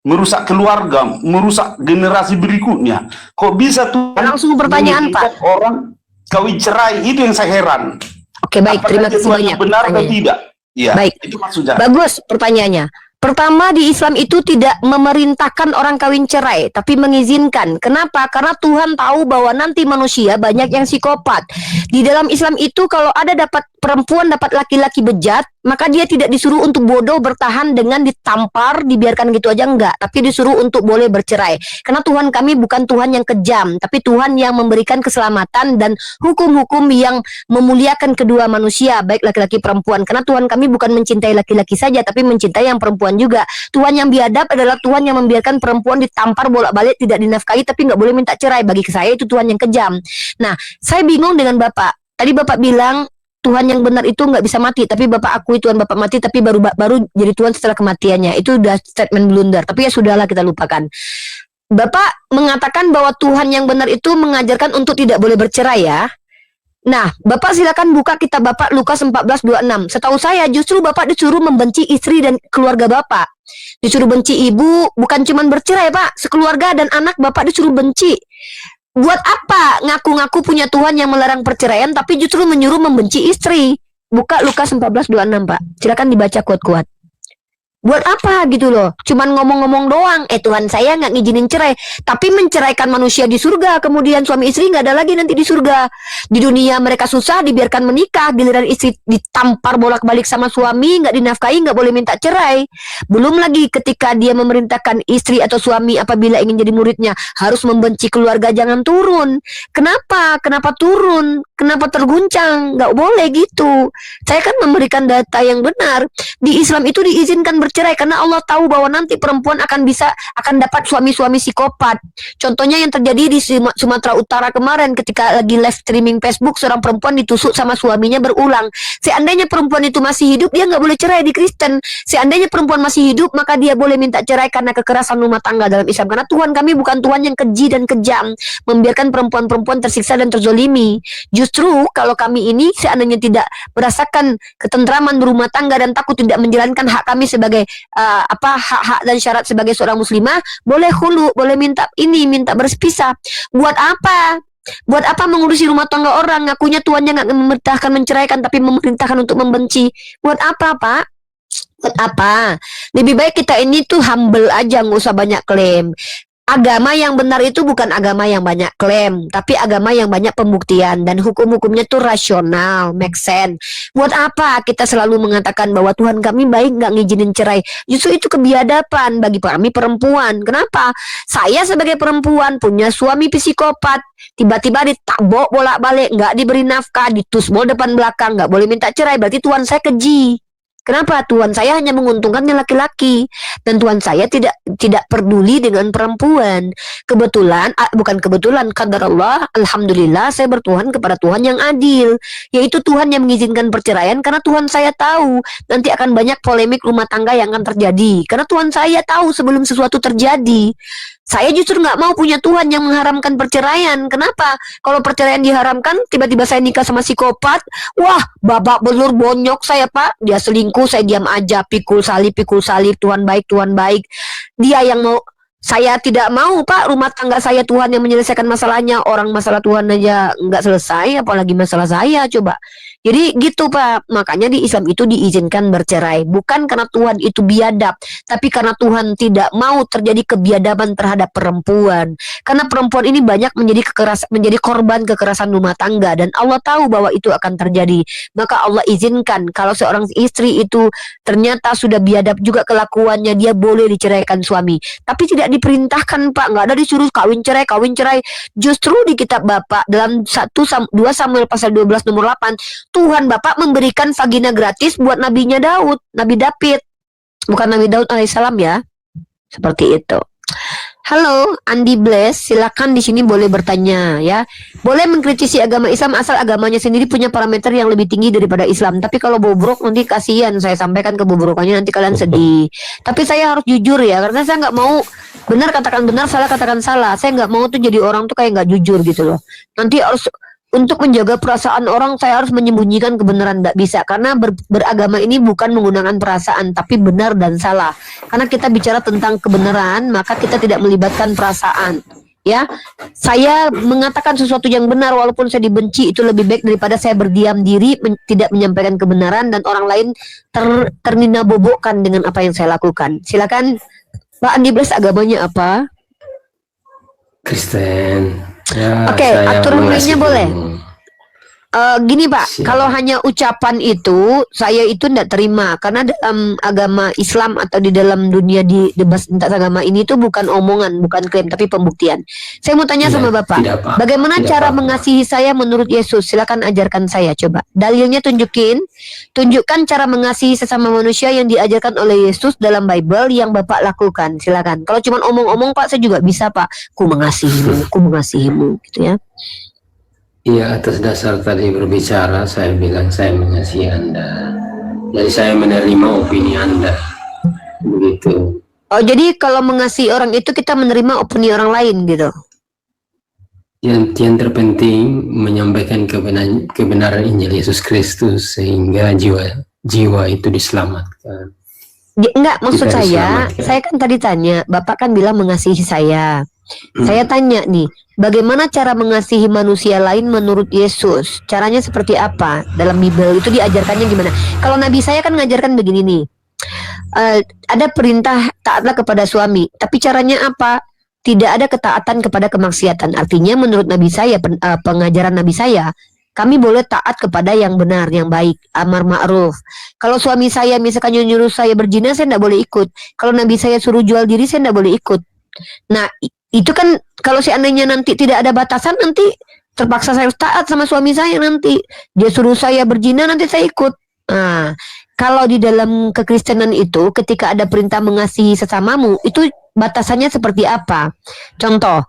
merusak keluarga, merusak generasi berikutnya? Kok bisa tuh Langsung pertanyaan Pak. Orang kawin cerai, itu yang saya heran. Oke baik, Apakah terima itu kasih Tuhan banyak. yang benar atau pertanyaannya. tidak? Ya, Baik. itu maksudnya. Bagus pertanyaannya. Pertama, di Islam itu tidak memerintahkan orang kawin cerai, tapi mengizinkan. Kenapa? Karena Tuhan tahu bahwa nanti manusia banyak yang psikopat. Di dalam Islam itu kalau ada dapat perempuan dapat laki-laki bejat, maka dia tidak disuruh untuk bodoh bertahan dengan ditampar, dibiarkan gitu aja, enggak. Tapi disuruh untuk boleh bercerai. Karena Tuhan kami bukan Tuhan yang kejam, tapi Tuhan yang memberikan keselamatan dan hukum-hukum yang memuliakan kedua manusia, baik laki-laki perempuan. Karena Tuhan kami bukan mencintai laki-laki saja, tapi mencintai yang perempuan juga. Tuhan yang biadab adalah Tuhan yang membiarkan perempuan ditampar bolak-balik, tidak dinafkahi, tapi nggak boleh minta cerai. Bagi saya itu Tuhan yang kejam. Nah, saya bingung dengan Bapak. Tadi Bapak bilang Tuhan yang benar itu nggak bisa mati, tapi Bapak akui Tuhan Bapak mati, tapi baru jadi Tuhan setelah kematiannya. Itu udah statement blunder. Tapi ya sudahlah, kita lupakan. Bapak mengatakan bahwa Tuhan yang benar itu mengajarkan untuk tidak boleh bercerai ya. Nah, Bapak silakan buka kitab Bapak Lukas 14:26. Setahu saya justru Bapak disuruh membenci istri dan keluarga Bapak. Disuruh benci ibu, bukan cuma bercerai Pak, sekeluarga dan anak Bapak disuruh benci. Buat apa ngaku-ngaku punya Tuhan yang melarang perceraian tapi justru menyuruh membenci istri? Buka Lukas 14:26 Pak. Silakan dibaca kuat-kuat. Buat apa gitu loh? Cuman ngomong-ngomong doang. Tuhan saya nggak ngizinin cerai, tapi menceraikan manusia di surga. Kemudian suami istri nggak ada lagi nanti di surga. Di dunia mereka susah, dibiarkan menikah. Giliran istri ditampar bolak-balik sama suami, nggak dinafkahi, nggak boleh minta cerai. Belum lagi ketika dia memerintahkan istri atau suami apabila ingin jadi muridnya harus membenci keluarga, jangan turun. Kenapa? Kenapa turun? Kenapa terguncang? Nggak boleh gitu. Saya kan memberikan data yang benar. Di Islam itu diizinkan bercerai karena Allah tahu bahwa nanti perempuan akan dapat suami-suami psikopat. Contohnya yang terjadi di Sumatera Utara kemarin ketika lagi live streaming Facebook, seorang perempuan ditusuk sama suaminya berulang. Seandainya perempuan itu masih hidup, dia nggak boleh cerai di Kristen. Seandainya perempuan masih hidup, maka dia boleh minta cerai karena kekerasan rumah tangga dalam Islam. Karena Tuhan kami bukan Tuhan yang keji dan kejam, membiarkan perempuan-perempuan tersiksa dan terzolimi. Justru kalau kami ini seandainya tidak merasakan ketentraman berumah tangga dan takut tidak menjalankan hak kami sebagai hak-hak dan syarat sebagai seorang muslimah, boleh khulu, boleh minta berpisah. Buat apa? Buat apa mengurusi rumah tangga orang? Ngakunya Tuhannya nggak memerintahkan menceraikan, tapi memerintahkan untuk membenci. Buat apa, Pak? Buat apa? Lebih baik kita ini tuh humble aja, nggak usah banyak klaim. Agama yang benar itu bukan agama yang banyak klaim, tapi agama yang banyak pembuktian dan hukum-hukumnya tuh rasional, make sense. Buat apa kita selalu mengatakan bahwa Tuhan kami baik nggak ngizinin cerai? Justru itu kebiadaban bagi kami perempuan. Kenapa? Saya sebagai perempuan punya suami psikopat, tiba-tiba ditabok bolak-balik, nggak diberi nafkah, ditusbol depan belakang, nggak boleh minta cerai, berarti Tuhan saya keji. Kenapa? Tuhan saya hanya menguntungkannya laki-laki dan Tuhan saya tidak peduli dengan perempuan. Bukan kebetulan, qadarullah, alhamdulillah saya bertuhan kepada Tuhan yang adil, yaitu Tuhan yang mengizinkan perceraian karena Tuhan saya tahu nanti akan banyak polemik rumah tangga yang akan terjadi. Karena Tuhan saya tahu sebelum sesuatu terjadi. Saya justru nggak mau punya Tuhan yang mengharamkan perceraian. Kenapa? Kalau perceraian diharamkan, tiba-tiba saya nikah sama psikopat, wah, babak belur bonyok saya Pak. Dia selingkuh, saya diam aja, pikul salib, Tuhan baik, Tuhan baik. Dia yang mau, saya tidak mau Pak, rumah tangga saya Tuhan yang menyelesaikan masalahnya. Orang masalah Tuhan aja nggak selesai, apalagi masalah saya, coba. Jadi gitu Pak, makanya di Islam itu diizinkan bercerai, bukan karena Tuhan itu biadab, tapi karena Tuhan tidak mau terjadi kebiadaban terhadap perempuan. Karena perempuan ini banyak menjadi korban kekerasan rumah tangga, dan Allah tahu bahwa itu akan terjadi. Maka Allah izinkan kalau seorang istri itu ternyata sudah biadab juga kelakuannya, dia boleh diceraikan suami. Tapi tidak diperintahkan Pak, nggak ada disuruh kawin cerai, kawin cerai. Justru di kitab Bapak dalam 2 Samuel pasal 12 nomor 8, Tuhan Bapak memberikan vagina gratis buat nabinya Daud, Nabi David. Bukan Nabi Daud alaihissalam ya. Seperti itu. Halo, Andi Bless, silakan di sini boleh bertanya ya. Boleh mengkritisi agama Islam asal agamanya sendiri punya parameter yang lebih tinggi daripada Islam. Tapi kalau bobrok nanti kasihan, saya sampaikan kebobrokannya nanti kalian sedih. Tapi saya harus jujur ya, karena saya nggak mau benar katakan benar, salah katakan salah. Saya nggak mau tuh jadi orang tuh kayak nggak jujur gitu loh. Nanti harus untuk menjaga perasaan orang, saya harus menyembunyikan kebenaran. Tidak bisa, karena beragama ini bukan menggunakan perasaan, tapi benar dan salah. Karena kita bicara tentang kebenaran, maka kita tidak melibatkan perasaan. Ya, saya mengatakan sesuatu yang benar walaupun saya dibenci, itu lebih baik daripada saya berdiam diri, tidak menyampaikan kebenaran dan orang lain ternina bobokkan dengan apa yang saya lakukan. Silakan Pak Andi Bless, agamanya apa? Kristen. Ya, Oke, atur mulainya boleh. Gini Pak, kalau hanya ucapan itu saya itu tidak terima, karena dalam agama Islam atau di dalam dunia di debat lintas agama ini itu bukan omongan, bukan klaim, tapi pembuktian. Saya mau tanya sama Bapak, bagaimana cara mengasihi saya menurut Yesus? Silakan ajarkan saya, coba dalilnya tunjukkan cara mengasihi sesama manusia yang diajarkan oleh Yesus dalam Bible yang Bapak lakukan. Silakan. Kalau cuma omong-omong Pak, saya juga bisa Pak, ku mengasihimu gitu ya. Iya, atas dasar tadi berbicara, saya bilang saya mengasihi Anda. Jadi saya menerima opini Anda. Begitu. Oh, jadi kalau mengasihi orang itu kita menerima opini orang lain gitu? Yang terpenting menyampaikan kebenaran Injil Yesus Kristus sehingga jiwa itu diselamatkan. Enggak, maksud saya kan tadi tanya, Bapak kan bilang mengasihi saya. Saya tanya nih, bagaimana cara mengasihi manusia lain menurut Yesus? Caranya seperti apa? Dalam Bible itu diajarkannya gimana? Kalau Nabi saya kan ngajarkan begini nih, ada perintah taatlah kepada suami, tapi caranya apa? Tidak ada ketaatan kepada kemaksiatan. Artinya menurut Nabi saya, pengajaran Nabi saya, kami boleh taat kepada yang benar, yang baik, amar ma'ruf. Kalau suami saya misalkan nyuruh saya berzina, saya tidak boleh ikut. Kalau Nabi saya suruh jual diri, saya tidak boleh ikut. Nah, itu kan kalau seandainya nanti tidak ada batasan, nanti terpaksa saya taat sama suami saya, nanti dia suruh saya berzina, nanti saya ikut. Nah, kalau di dalam kekristenan itu ketika ada perintah mengasihi sesamamu, itu batasannya seperti apa? Contoh,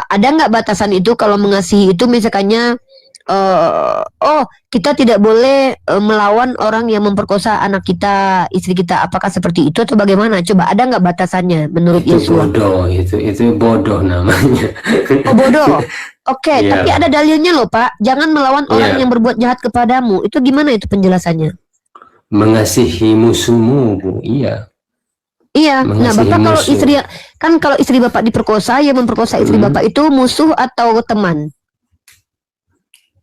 ada nggak batasan itu kalau mengasihi itu misalkannya kita tidak boleh melawan orang yang memperkosa anak kita, istri kita, apakah seperti itu atau bagaimana? Coba ada nggak batasannya menurut Yesus? Bodoh, itu bodoh namanya. Oh, bodoh. Oke, Iya. tapi ada dalilnya loh Pak. Jangan melawan orang yang berbuat jahat kepadamu. Itu gimana itu penjelasannya? Mengasihi musuhmu, Bu. Iya. Iya. Nah, Mengasihi Bapak kalau musuh. kalau istri Bapak diperkosa, yang memperkosa istri Bapak itu musuh atau teman?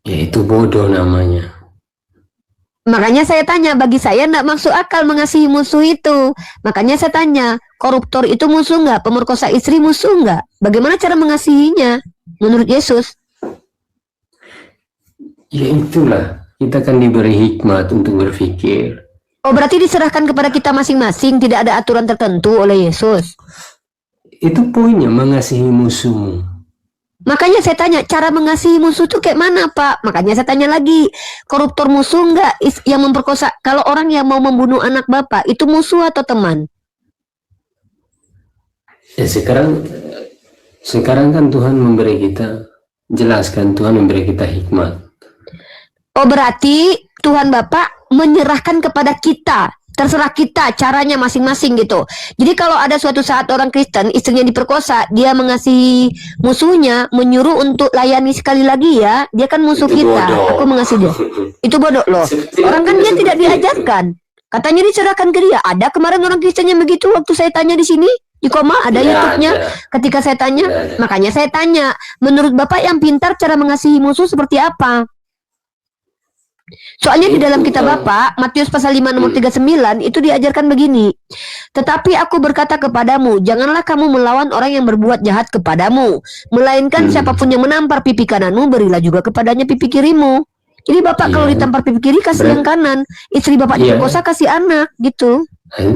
Ya itu bodoh namanya. Makanya saya tanya, bagi saya enggak masuk akal mengasihi musuh itu. Makanya saya tanya, koruptor itu musuh enggak? Pemerkosa istri musuh enggak? Bagaimana cara mengasihinya menurut Yesus? Ya itulah, kita kan diberi hikmat untuk berpikir. Oh, berarti diserahkan kepada kita masing-masing, tidak ada aturan tertentu oleh Yesus. Itu poinnya, mengasihi musuhmu. Makanya saya tanya, cara mengasihi musuh itu kayak mana Pak? Makanya saya tanya lagi, koruptor musuh enggak yang memperkosa? Kalau orang yang mau membunuh anak Bapak, itu musuh atau teman? Ya sekarang kan Tuhan memberi kita, jelaskan Tuhan memberi kita hikmat. Oh, berarti Tuhan Bapak menyerahkan kepada kita, terserah kita caranya masing-masing gitu. Jadi kalau ada suatu saat orang Kristen istrinya diperkosa, dia mengasihi musuhnya, menyuruh untuk layani sekali lagi ya, dia kan musuh Itu kita. bodoh. Aku mengasihi dia. Itu bodoh loh. Orang kan dia tidak diajarkan. Katanya diserahkan ke dia. Ada kemarin orang Kristen yang begitu waktu saya tanya di sini di Koma, ada YouTube-nya. Ketika saya tanya, makanya saya tanya, menurut Bapak yang pintar cara mengasihi musuh seperti apa? Soalnya di Itu dalam kitab kan. Bapak, Matius pasal 5 nomor 39 itu diajarkan begini. Tetapi aku berkata kepadamu, janganlah kamu melawan orang yang berbuat jahat kepadamu, melainkan siapapun yang menampar pipi kananmu, berilah juga kepadanya pipi kirimu. Jadi Bapak Iya. kalau ditampar pipi kiri kasih yang kanan, istri Bapak Iya. diperkosa kasih anak gitu.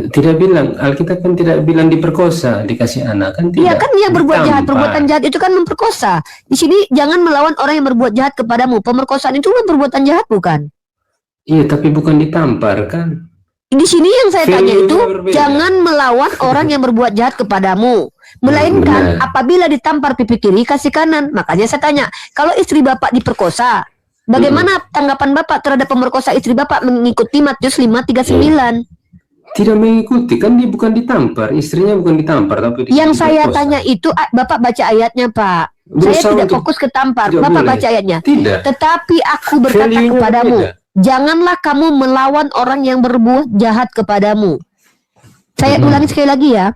Tidak bilang, Alkitab kan tidak bilang diperkosa, dikasih anak kan tidak. Iya kan dia berbuat jahat, Ditampar. perbuatan jahat itu kan memperkosa. Di sini jangan melawan orang yang berbuat jahat kepadamu. Pemerkosaan itu kan perbuatan jahat bukan? Iya, tapi bukan ditampar kan? Di sini yang saya tanya Value-nya itu berbeda. jangan melawan orang yang berbuat jahat kepadamu, melainkan Benar. apabila ditampar pipi kiri kasih kanan. Makanya saya tanya, kalau istri Bapak diperkosa, bagaimana tanggapan Bapak terhadap pemerkosa istri Bapak mengikuti Matius 5:39? Tidak mengikuti, kan dia bukan ditampar, istrinya bukan ditampar, tapi Yang saya diperkosa. tanya itu Bapak baca ayatnya, Pak. Saya Berusaha tidak untuk- fokus ke tampar. Tidak Bapak boleh. baca ayatnya. Tidak. Tetapi aku berkata Value-nya kepadamu, berbeda. janganlah kamu melawan orang yang berbuat jahat kepadamu. Saya ulangi sekali lagi ya.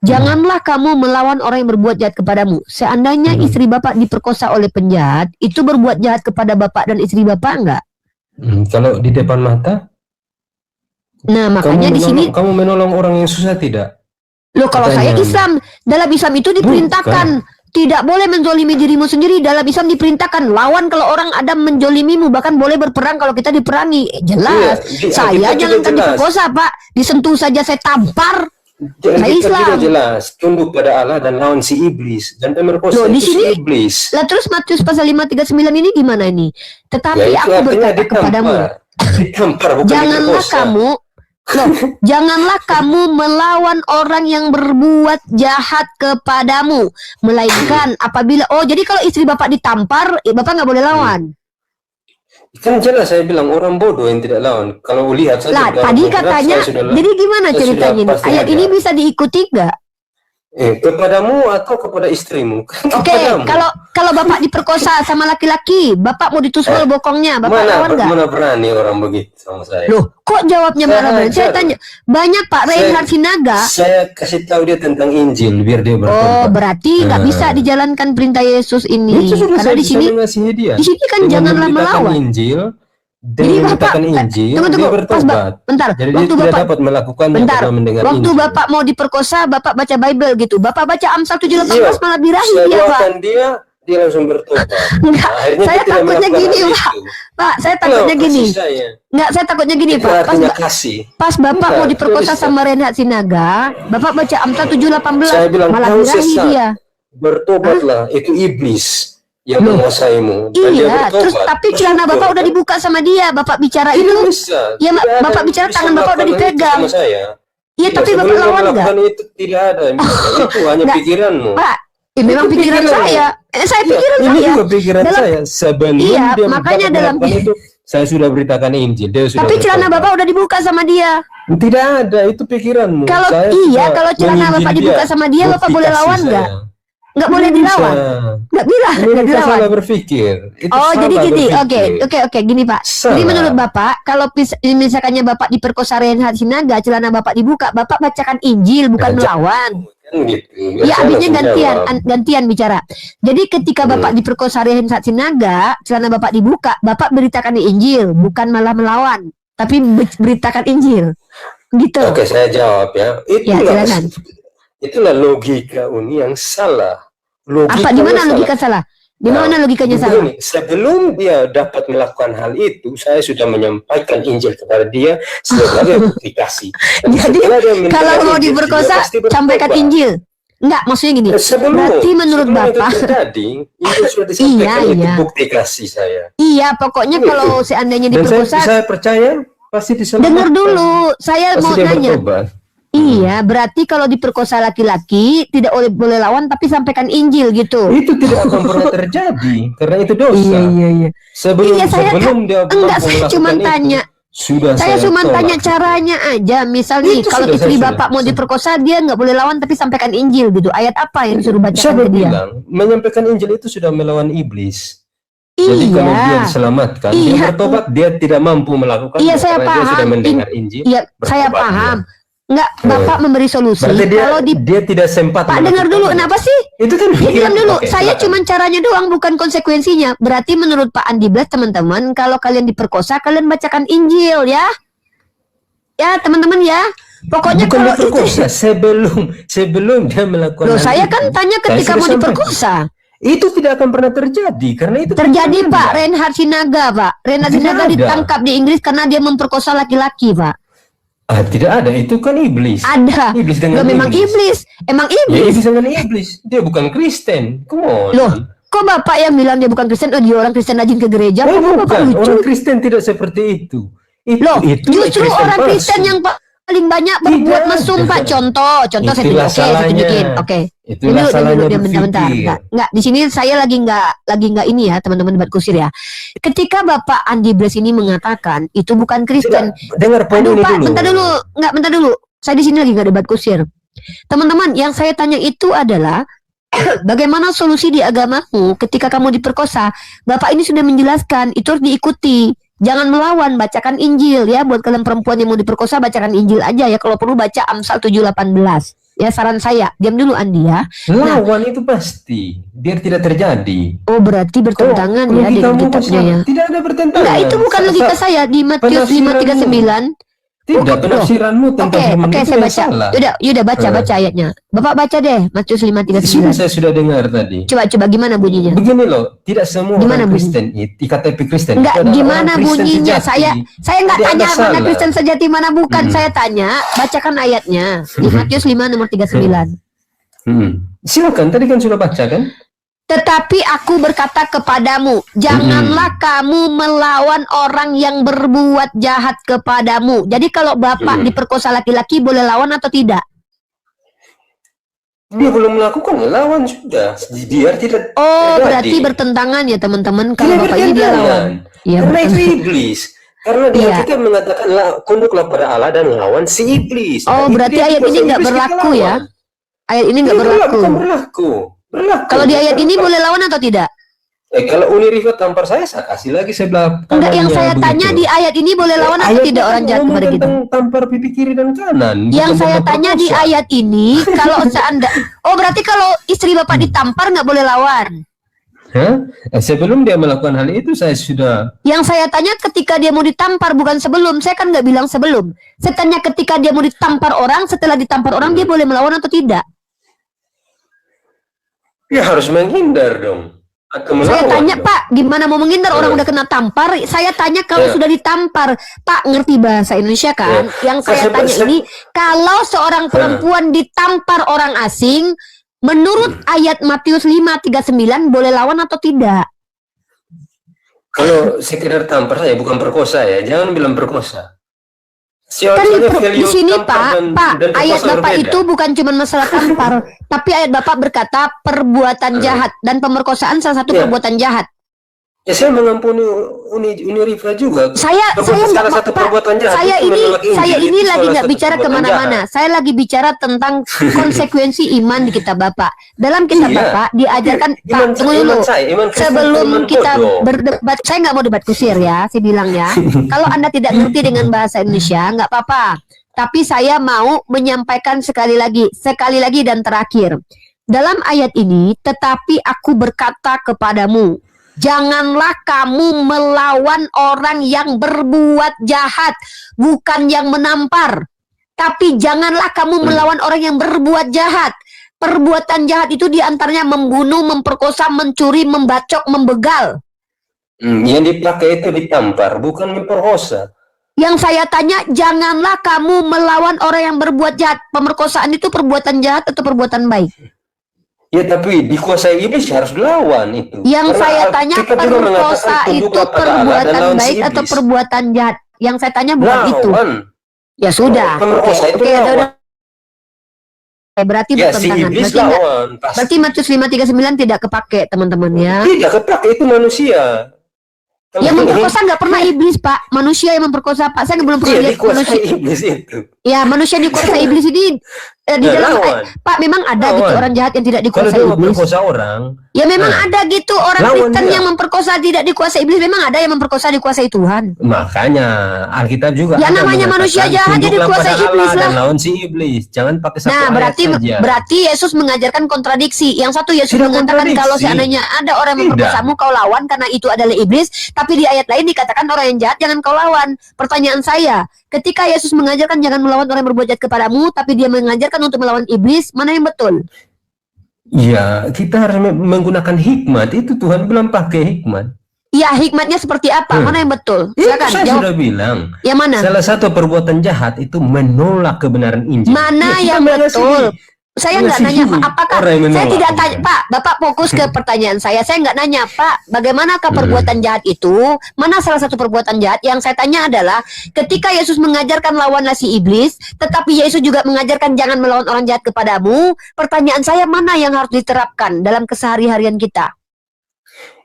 Janganlah kamu melawan orang yang berbuat jahat kepadamu. Seandainya istri Bapak diperkosa oleh penjahat, itu berbuat jahat kepada Bapak dan istri Bapak enggak? Kalau di depan mata, Nah, makanya di sini kamu menolong orang yang susah tidak? loh, kalau saya Katanya. Islam, dalam Islam itu diperintahkan tidak boleh menzolimi dirimu sendiri. Dalam Islam diperintahkan lawan kalau orang ada menzolimimu, bahkan boleh berperang kalau kita diperangi. Jelas. Iya, di Saya Alkitab juga jangankan jelas. diperkosa, Pak. Disentuh saja saya tampar. Saya Kita Islam. juga jelas, tunduk pada Allah dan lawan si iblis, dan pemerkosa Loh, di itu si sini- iblis. Lah terus Matius pasal 5:39 ini gimana ini? Tetapi Ya, itu aku artinya berkata kepadamu, ditampar bukan janganlah diperkosa. kamu janganlah kamu melawan orang yang berbuat jahat kepadamu, melainkan apabila jadi kalau istri Bapak ditampar, Bapak nggak boleh lawan. Kan jelas saya bilang orang bodoh yang tidak lawan. Kalau lihat saja. Lah dalam tadi kontrak, katanya, saya sudah- jadi gimana saya ceritanya sudah ini? pasti Ayat ada. ini bisa diikuti nggak? Kepadamu atau kepada istrimu? Kan Oke, kepadamu. kalau Bapak diperkosa sama laki-laki, Bapak mau ditusuk bokongnya, Bapak lawan nggak? mana berani orang begitu sama saya? Loh, kok jawabnya Saya marah berani? Saya hajar. tanya, banyak Pak Reinhard Sinaga. Saya kasih tahu dia tentang Injil biar dia Oh, bertobat. berarti nggak bisa dijalankan perintah Yesus ini. Itu sudah Karena saya di sini, bisa mengasihi dia. di sini kan Dengan janganlah memberitakan melawan. Injil, Jadi dengan Bapak, memberitakan Injil, tunggu, dia pas bertobat. bentar. Jadi dia Waktu tidak Bapak, dapat melakukannya bentar. karena mendengar Waktu Injil. Bapak mau diperkosa, Bapak baca Bible gitu. Bapak baca Amsal 7:18 malah birahi Saya dia, Pak. doakan dia langsung bertobat. Enggak, Nah, akhirnya saya dia tidak takutnya melakukan gini, hal Pak. itu. Pak, saya takutnya Loh, gini. kasih saya. Enggak, saya takutnya gini, Itu Pak. artinya kasih. Pas Bapak Enggak, mau diperkosa tulis, sama Reinhard Sinaga, Bapak baca Amsal 7:18 Saya bilang, malah kamu birahi sesat. dia. Bertobatlah, itu iblis yang Loh, menguasaimu. Dan dia Iya, bertobat. terus tapi celana Bapak udah dibuka sama dia. Bapak bicara Tidak itu, bisa. ya, Tidak ada Bapak yang bicara bisa tangan Bapak udah melakukan itu dipegang. sama saya. Iya, Tidak, tapi Bapak sebelum lawan nggak? melakukan itu tidak ada. Itu hanya Nggak. pikiranmu. Pak, memang Itu pikiran pikiran. saya. Saya Iya, pikiran ini saya. juga pikiran Dalam- saya. Sebelum Iya, dia makanya Bapak dalam- melakukan itu, saya sudah beritakan Injil. Dia sudah Tapi celana bertobat. Bapak udah dibuka sama dia. Tidak ada, itu pikiranmu. Kalau Saya iya, sudah kalau celana menginjil Bapak dibuka sama dia, Bapak bukti boleh kasih lawan saya. nggak? Nggak boleh Tidak dilawan. bisa. Nggak bilang, Ini nggak kita dilawan. salah berpikir. Itu Oh, jadi salah gini, berpikir. oke, gini Pak. Jadi Salah. menurut Bapak, kalau misalkannya Bapak diperkosa Reinhard Sinaga, celana Bapak dibuka, Bapak bacakan Injil, bukan Ya, melawan. Kan gitu. Biar Ya, saya artinya langsung gantian, jawab. gantian bicara. Jadi ketika Bapak diperkosa Reinhard Sinaga, celana Bapak dibuka, Bapak beritakan Injil, bukan malah melawan, tapi beritakan Injil. Gitu. Oke, saya jawab ya. Ya, silakan. Itulah logika Uni yang salah. Apa di mana logika salah? Di Nah, mana logikanya salah? begini, sebelum dia dapat melakukan hal itu, saya sudah menyampaikan Injil kepada dia sebagai bukti kasih. Dan Jadi setelah dia mendengar kalau mau Injil, diperkosa, dia pasti bertobat. sampaikan Injil. Enggak, maksudnya gini. Berarti menurut sebelum Bapak, itu terjadi, Injil sudah disampaikan Iya, itu iya. bukti kasih saya. iya, pokoknya kalau seandainya Dan diperkosa, saya percaya pasti diselamatkan. dengar dulu. Saya Pasti mau dia nanya. bertobat. Iya, berarti kalau diperkosa laki-laki tidak boleh lawan, tapi sampaikan Injil gitu. Itu tidak akan pernah terjadi karena itu dosa. iya. Sebelum Iya, saya sebelum dia enggak, mampu saya melakukan cuma itu, tanya. sudah Saya cuma tolak. tanya caranya aja. Misal nih, Itu kalau sudah, istri saya Bapak sudah. mau diperkosa, dia nggak boleh lawan, tapi sampaikan Injil gitu. Ayat apa yang disuruh bacakan Siapa ke dia? bilang menyampaikan Injil itu sudah melawan iblis? Jadi kalau dia Iya, diselamatkan, Iya. dia bertobat, dia tidak mampu melakukan. Iya, saya karena dia sudah paham. mendengar Injil. iya, saya bertobat paham. Enggak, Bapak memberi solusi. Berarti Kalau dia tidak sempat. Pak dengar dulu, kenapa sih? Itu kan Ya, diam dulu. Oke, Saya silakan. cuma caranya doang, bukan konsekuensinya. Berarti menurut Pak Andi Blas, teman-teman, kalau kalian diperkosa, kalian bacakan Injil ya. Ya, teman-teman ya. Pokoknya Bukan kalau diperkosa, sebelum dia melakukan Loh, hal saya itu, kan tanya saya ketika sudah mau sampaikan. diperkosa. Itu tidak akan pernah terjadi karena itu Terjadi bukan Pak Anda. Reinhard Sinaga, Pak. Reinhard Tidak Sinaga ada. ditangkap di Inggris karena dia memperkosa laki-laki, Pak. Tidak ada, itu kan iblis. Ada. Iblis dengan Loh, memang iblis. Emang Ya, iblis. iblis dengan iblis. Dia bukan Kristen. Come on. Loh, kok Bapak yang bilang dia bukan Kristen? Oh, dia orang Kristen rajin ke gereja. Oh, Kok Bapak bukan. lucu? Orang Kristen tidak seperti itu. Loh, itu justru orang palsu. Kristen yang paling banyak berbuat Tidak mesum, ada. Pak. Contoh saya Itulah tunjukin. Oke, saya salahnya. tunjukin. Oke. Itulah salahnya Bentar. berpikir. Enggak, di sini saya lagi enggak ini ya, teman-teman debat kusir ya. Ketika Bapak Andi Blas ini mengatakan itu bukan Kristen. Tidak, dengar poin Aduh, ini Pak, dulu. bentar dulu. Saya di sini lagi nggak debat kusir. Teman-teman, yang saya tanya itu adalah bagaimana solusi di agamamu ketika kamu diperkosa? Bapak ini sudah menjelaskan, itu harus diikuti. Jangan melawan, bacakan Injil ya. Buat kalian perempuan yang mau diperkosa, bacakan Injil aja ya. Kalau perlu baca Amsal 7:18. Ya, saran saya. Diam dulu Andi ya. Lawan itu pasti biar tidak terjadi. Oh, berarti bertentangan ya dengan kitabnya ya. Tidak ada bertentangan. Enggak, itu bukan logika saya di Matius 5:39. Tidak, penafsiranmu tentang firman Oke, itu saya yang baca. salah. Yaudah baca ayatnya. Bapak baca deh Matius Sudah, 5:39. saya sudah dengar tadi. Coba gimana bunyinya? Begini loh, tidak semua Gimana orang Kristen di KTP Kristen. Enggak, itu adalah gimana orang Kristen bunyinya? sejati. Saya enggak Tidak tanya ada mana salah. Kristen sejati mana bukan. Saya tanya, bacakan ayatnya di Matius 5 nomor 39. Silakan, tadi kan sudah baca kan? Tetapi aku berkata kepadamu, janganlah kamu melawan orang yang berbuat jahat kepadamu. Jadi kalau Bapak diperkosa laki-laki boleh lawan atau tidak? Dia belum melakukan, lawan sudah. Biar tidak Oh, terjadi. berarti bertentangan ya teman-teman kalau Tidak Bapak ini dia bertentangan. lawan. Iya, Karena itu bertentangan. iblis. Karena dia Iya. kita mengatakan tunduklah pada Allah dan lawan si iblis. Oh, Nah, berarti dia ayat dikuasai ini nggak iblis, kita berlaku lawan. ya? Ayat ini nggak Tidak berlaku. bukan berlaku. Berlaku. Kalau di ayat ini boleh lawan atau tidak? Kalau Uni Riva tampar saya kasih lagi sebelah Enggak, yang kanannya saya begitu. tanya di ayat ini boleh lawan atau Ayatnya tidak kan orang jahat ngomong kepada kita? tentang tampar pipi kiri dan kanan. Yang bukan saya tentang tanya di perkosa. ayat ini, kalau seandainya, oh berarti kalau istri Bapak ditampar nggak boleh lawan. Hah? Sebelum dia melakukan hal itu saya sudah. Yang saya tanya ketika dia mau ditampar, bukan sebelum. Saya kan nggak bilang sebelum. Saya tanya ketika dia mau ditampar orang, setelah ditampar orang dia boleh melawan atau tidak? Ya harus menghindar dong. Atau Saya melawan tanya, dong. Pak, gimana mau menghindar orang udah kena tampar? Saya tanya kalau Ya. sudah ditampar. Pak, ngerti bahasa Indonesia kan? Ya. Yang saya tanya ini, kalau seorang perempuan ditampar orang asing, menurut ayat Matius 5:39 boleh lawan atau tidak? Kalau sekedar tampar saya bukan perkosa ya. Jangan bilang perkosa. Kan di sini Pak, dan ayat perkosa Bapak berbeda. itu bukan cuma masalah tampar, tapi ayat Bapak berkata perbuatan jahat dan pemerkosaan salah satu Ya. perbuatan jahat. Ya saya mengampuni Uni Riva juga. Saya Salah nggak satu Pak, perbuatan jahat saya itu menolak Injil, ini itu lagi salah nggak satu bicara perbuatan kemana-mana. jahat. Saya lagi bicara tentang konsekuensi iman di kitab Bapak. Dalam kitab Iya. Bapak diajarkan Pak, Iman tunggu dulu. iman Kristen, Sebelum iman kita bodoh. berdebat, saya nggak mau debat kusir ya, saya bilang ya. Kalau Anda tidak ngerti dengan bahasa Indonesia, nggak apa-apa. Tapi saya mau menyampaikan sekali lagi dan terakhir. Dalam ayat ini, tetapi aku berkata kepadamu, janganlah kamu melawan orang yang berbuat jahat, bukan yang menampar. Tapi janganlah kamu melawan orang yang berbuat jahat. Perbuatan jahat itu diantaranya membunuh, memperkosa, mencuri, membacok, membegal. Yang dipakai itu ditampar, bukan memperkosa. Yang saya tanya, janganlah kamu melawan orang yang berbuat jahat. Pemerkosaan itu perbuatan jahat atau perbuatan baik? Ya tapi dikuasai iblis harus dilawan itu. Yang Karena saya tanya, kita juga mengatakan perkosa itu tunduklah pada Allah dan perbuatan lawan si baik iblis. atau perbuatan jahat? Yang saya tanya bukan itu. Lawan. Ya sudah. Pemerkosa itu lawan. Berarti Ya si bertentangan. iblis Berarti, lawan. Pasti. berarti Matius 5:39 tidak kepake, teman-teman ya. Tidak kepakai itu manusia. Yang memperkosa nggak pernah iblis, Pak. Manusia yang memperkosa, Pak. Saya belum pernah Iya lihat manusia. dikuasai iblis itu. Ya, manusia dikuasai iblis ini di Ya, dalam lawan. Pak, memang ada gitu Lawan. orang jahat yang tidak Kalau dikuasai dia iblis. memperkosa orang, Ya memang Nah, ada gitu orang lawan Kristen dia. yang memperkosa tidak dikuasai iblis. Memang ada yang memperkosa dikuasai Tuhan. makanya Alkitab juga Ya, ada namanya manusia mengatakan, jahat, dia tunduklah dikuasai pada iblis Allah dan lah. lawan si iblis. Jangan pakai satu Nah, ayat berarti saja. berarti Yesus mengajarkan kontradiksi. Yang satu Yesus Tidak mengatakan kontradiksi. kalau seandainya ada orang yang Tidak. memperkosamu kau lawan karena itu adalah iblis, tapi di ayat lain dikatakan orang yang jahat jangan kau lawan. Pertanyaan saya, ketika Yesus mengajarkan jangan melawan orang yang berbuat jahat kepadamu, tapi dia mengajarkan untuk melawan iblis, mana yang betul? Ya, kita harus menggunakan hikmat. Itu Tuhan bilang pakai hikmat. Ya, hikmatnya seperti apa? Mana yang betul? Itu Silakan saya jawab. sudah bilang. Yang mana? Salah satu perbuatan jahat itu menolak kebenaran Injil. Mana Ya, kita yang mengasihi. betul? Saya nggak nanya Mengasihi Pak, apakah orang yang saya menolak tidak tanya kebenaran. Pak, Bapak fokus ke pertanyaan saya. Saya nggak nanya Pak, bagaimanakah perbuatan jahat itu? Mana salah satu perbuatan jahat? Yang saya tanya adalah ketika Yesus mengajarkan lawanlah si iblis, tetapi Yesus juga mengajarkan jangan melawan orang jahat kepadamu. Pertanyaan saya mana yang harus diterapkan dalam kesehari-harian kita?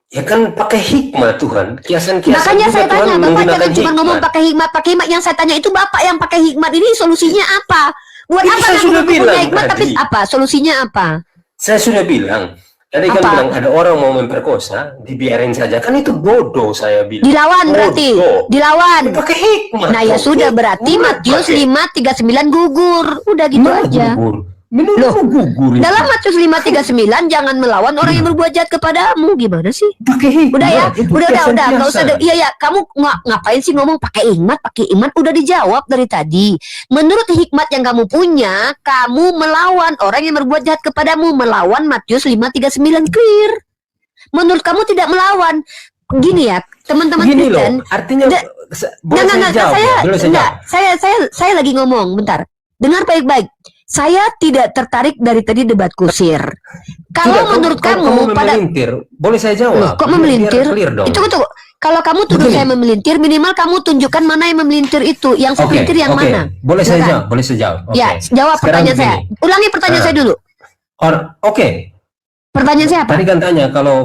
Ya kan pakai hikmat Tuhan. Kiasan-kiasan Makanya juga saya Tuhan tanya, Bapak menggunakan jangan cuma ngomong hikmat. pakai hikmat, pakai hikmat. Yang saya tanya itu Bapak yang pakai hikmat ini solusinya apa? Buat Ini apa saya ngaku sudah punya bilang hikmat tapi tadi. apa? Solusinya apa? Saya sudah bilang. Tadi kan Apa? bilang ada orang mau memperkosa, dibiarin saja. Kan itu bodoh saya bilang. Dilawan berarti, Bodoh. dilawan. Pakai hikmat. Nah ya Bodoh. sudah berarti Bukan Matius pakai- 5:39 gugur. Udah gitu Mana aja. gugur? Menurutmu gugur itu? Dalam Matius 5:39 jangan melawan orang yang berbuat jahat kepadamu. Gimana sih? pakai hikmat. Udah ya, Itu udah kiasan-kiasan. nggak usah. Iya ya, kamu ngapain sih ngomong pakai hikmat? Pakai hikmat udah dijawab dari tadi. Menurut hikmat yang kamu punya, kamu melawan orang yang berbuat jahat kepadamu, melawan Matius 5:39 clear. Menurut kamu tidak melawan. Gini ya, teman-teman Gini Kristen. loh, artinya Nggak, boleh saya Enggak, jawab? saya Boleh saya enggak, jawab? saya lagi ngomong, bentar. Dengar baik-baik. Saya tidak tertarik dari tadi debat kusir. Kalau Tidak, menurut kamu kamu pada memelintir, boleh saya jawab? Loh, kok Biar memelintir? clear dong. Itu kalau kamu tuduh Begini. saya memelintir, minimal kamu tunjukkan mana yang memelintir itu. Yang saya Oke, pelintir yang oke. mana? Boleh saya Silakan. jawab? Boleh saya jawab? Oke. Ya, jawab Sekarang pertanyaan saya. begini. Ulangi pertanyaan Ah. saya dulu. Oke. Pertanyaan saya apa? Tadi kan tanya kalau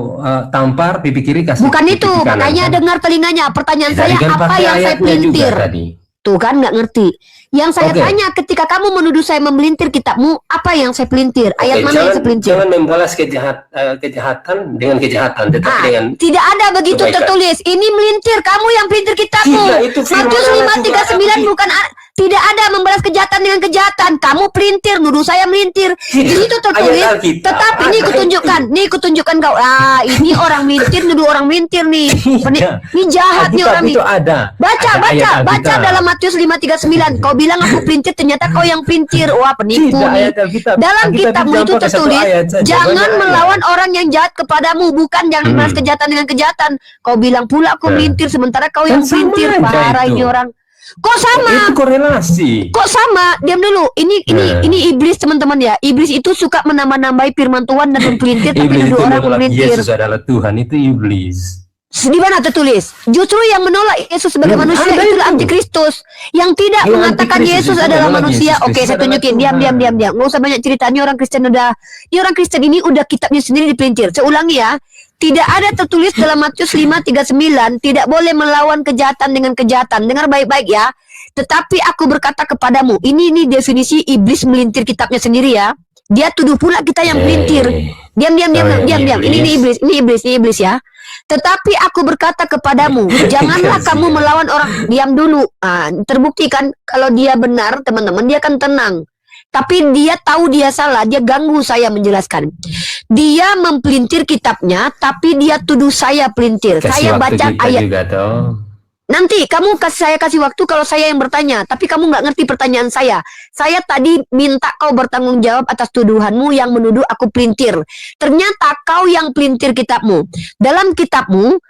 tampar pipi kiri kasih. Bukan pipi itu, kanan, makanya kan? dengar telinganya. Pertanyaan Tadi saya kan apa pakai yang saya ayatnya juga pelintir? tadi. Tuh kan nggak ngerti. Yang saya Oke. tanya ketika kamu menuduh saya memelintir kitabmu, apa yang saya pelintir? Ayat Oke, mana yang saya pelintir? jangan membalas kejahatan dengan kejahatan, tetapi dengan Tidak ada begitu kebaikan. tertulis. Ini melintir, kamu yang pelintir kitabmu. Tidak, itu firman Matius Allah 5:39 juga. bukan tidak ada membalas kejahatan dengan kejahatan. Kamu pelintir, nuduh saya melintir. Di situ tertulis. Ayat Alkitab. Tetapi ini Ada kutunjukkan, nih kutunjukkan kau. Ini orang melintir, nuduh orang melintir nih. Tidak. Ini jahat nih Alkitab orang itu nih. ada. Baca, Ada baca, ayat baca Alkitab. dalam Matius 5:39. Kau bilang aku pelintir, ternyata kau yang pelintir. Wah, penipu Tidak, nih. ayat Alkitab. Dalam Alkitab kitabmu jangan itu pakai satu tertulis, ayat saja, jangan banyak ayat. melawan orang yang jahat kepadamu, bukan jangan balas kejahatan dengan kejahatan. Kau bilang pula aku Nah. melintir, sementara kau Kan yang sama pelintir. aja Parah itu. ini orang. Kok sama? Itu korelasi. Kok sama? Diam dulu. Ini iblis teman-teman ya. Iblis itu suka menambah-nambahi firman Tuhan dan mempelintir tapi Iblis nuduh itu orang menolak melintir. Yesus adalah Tuhan, itu iblis. Di mana tertulis? Justru yang menolak Yesus sebagai Ya, manusia ada itulah itu. antikristus. Yang tidak Yang mengatakan antikristus Yesus itu adalah menolak manusia. Yesus Oke, Kristus saya adalah tunjukin. Tuhan. Diam. Nggak usah banyak cerita. Ini orang Kristen udah kitabnya sendiri dipelintir. Saya ulangi ya. Tidak ada tertulis dalam Matius 5:39 tidak boleh melawan kejahatan dengan kejahatan. Dengar baik-baik ya. Tetapi aku berkata kepadamu, ini definisi iblis melintir kitabnya sendiri ya. Dia tuduh pula kita yang melintir. Diam. Ini iblis ya. Tetapi aku berkata kepadamu, janganlah kamu melawan orang. Diam dulu. Terbukti kan kalau dia benar, teman-teman, dia akan tenang. Tapi dia tahu dia salah, dia ganggu saya menjelaskan. Dia mempelintir kitabnya, tapi dia tuduh saya pelintir. Saya baca ayat. Juga, toh. Nanti saya kasih waktu kalau saya yang bertanya, tapi kamu nggak ngerti pertanyaan saya. Saya tadi minta kau bertanggung jawab atas tuduhanmu yang menuduh aku pelintir. Ternyata kau yang pelintir kitabmu. Dalam kitabmu,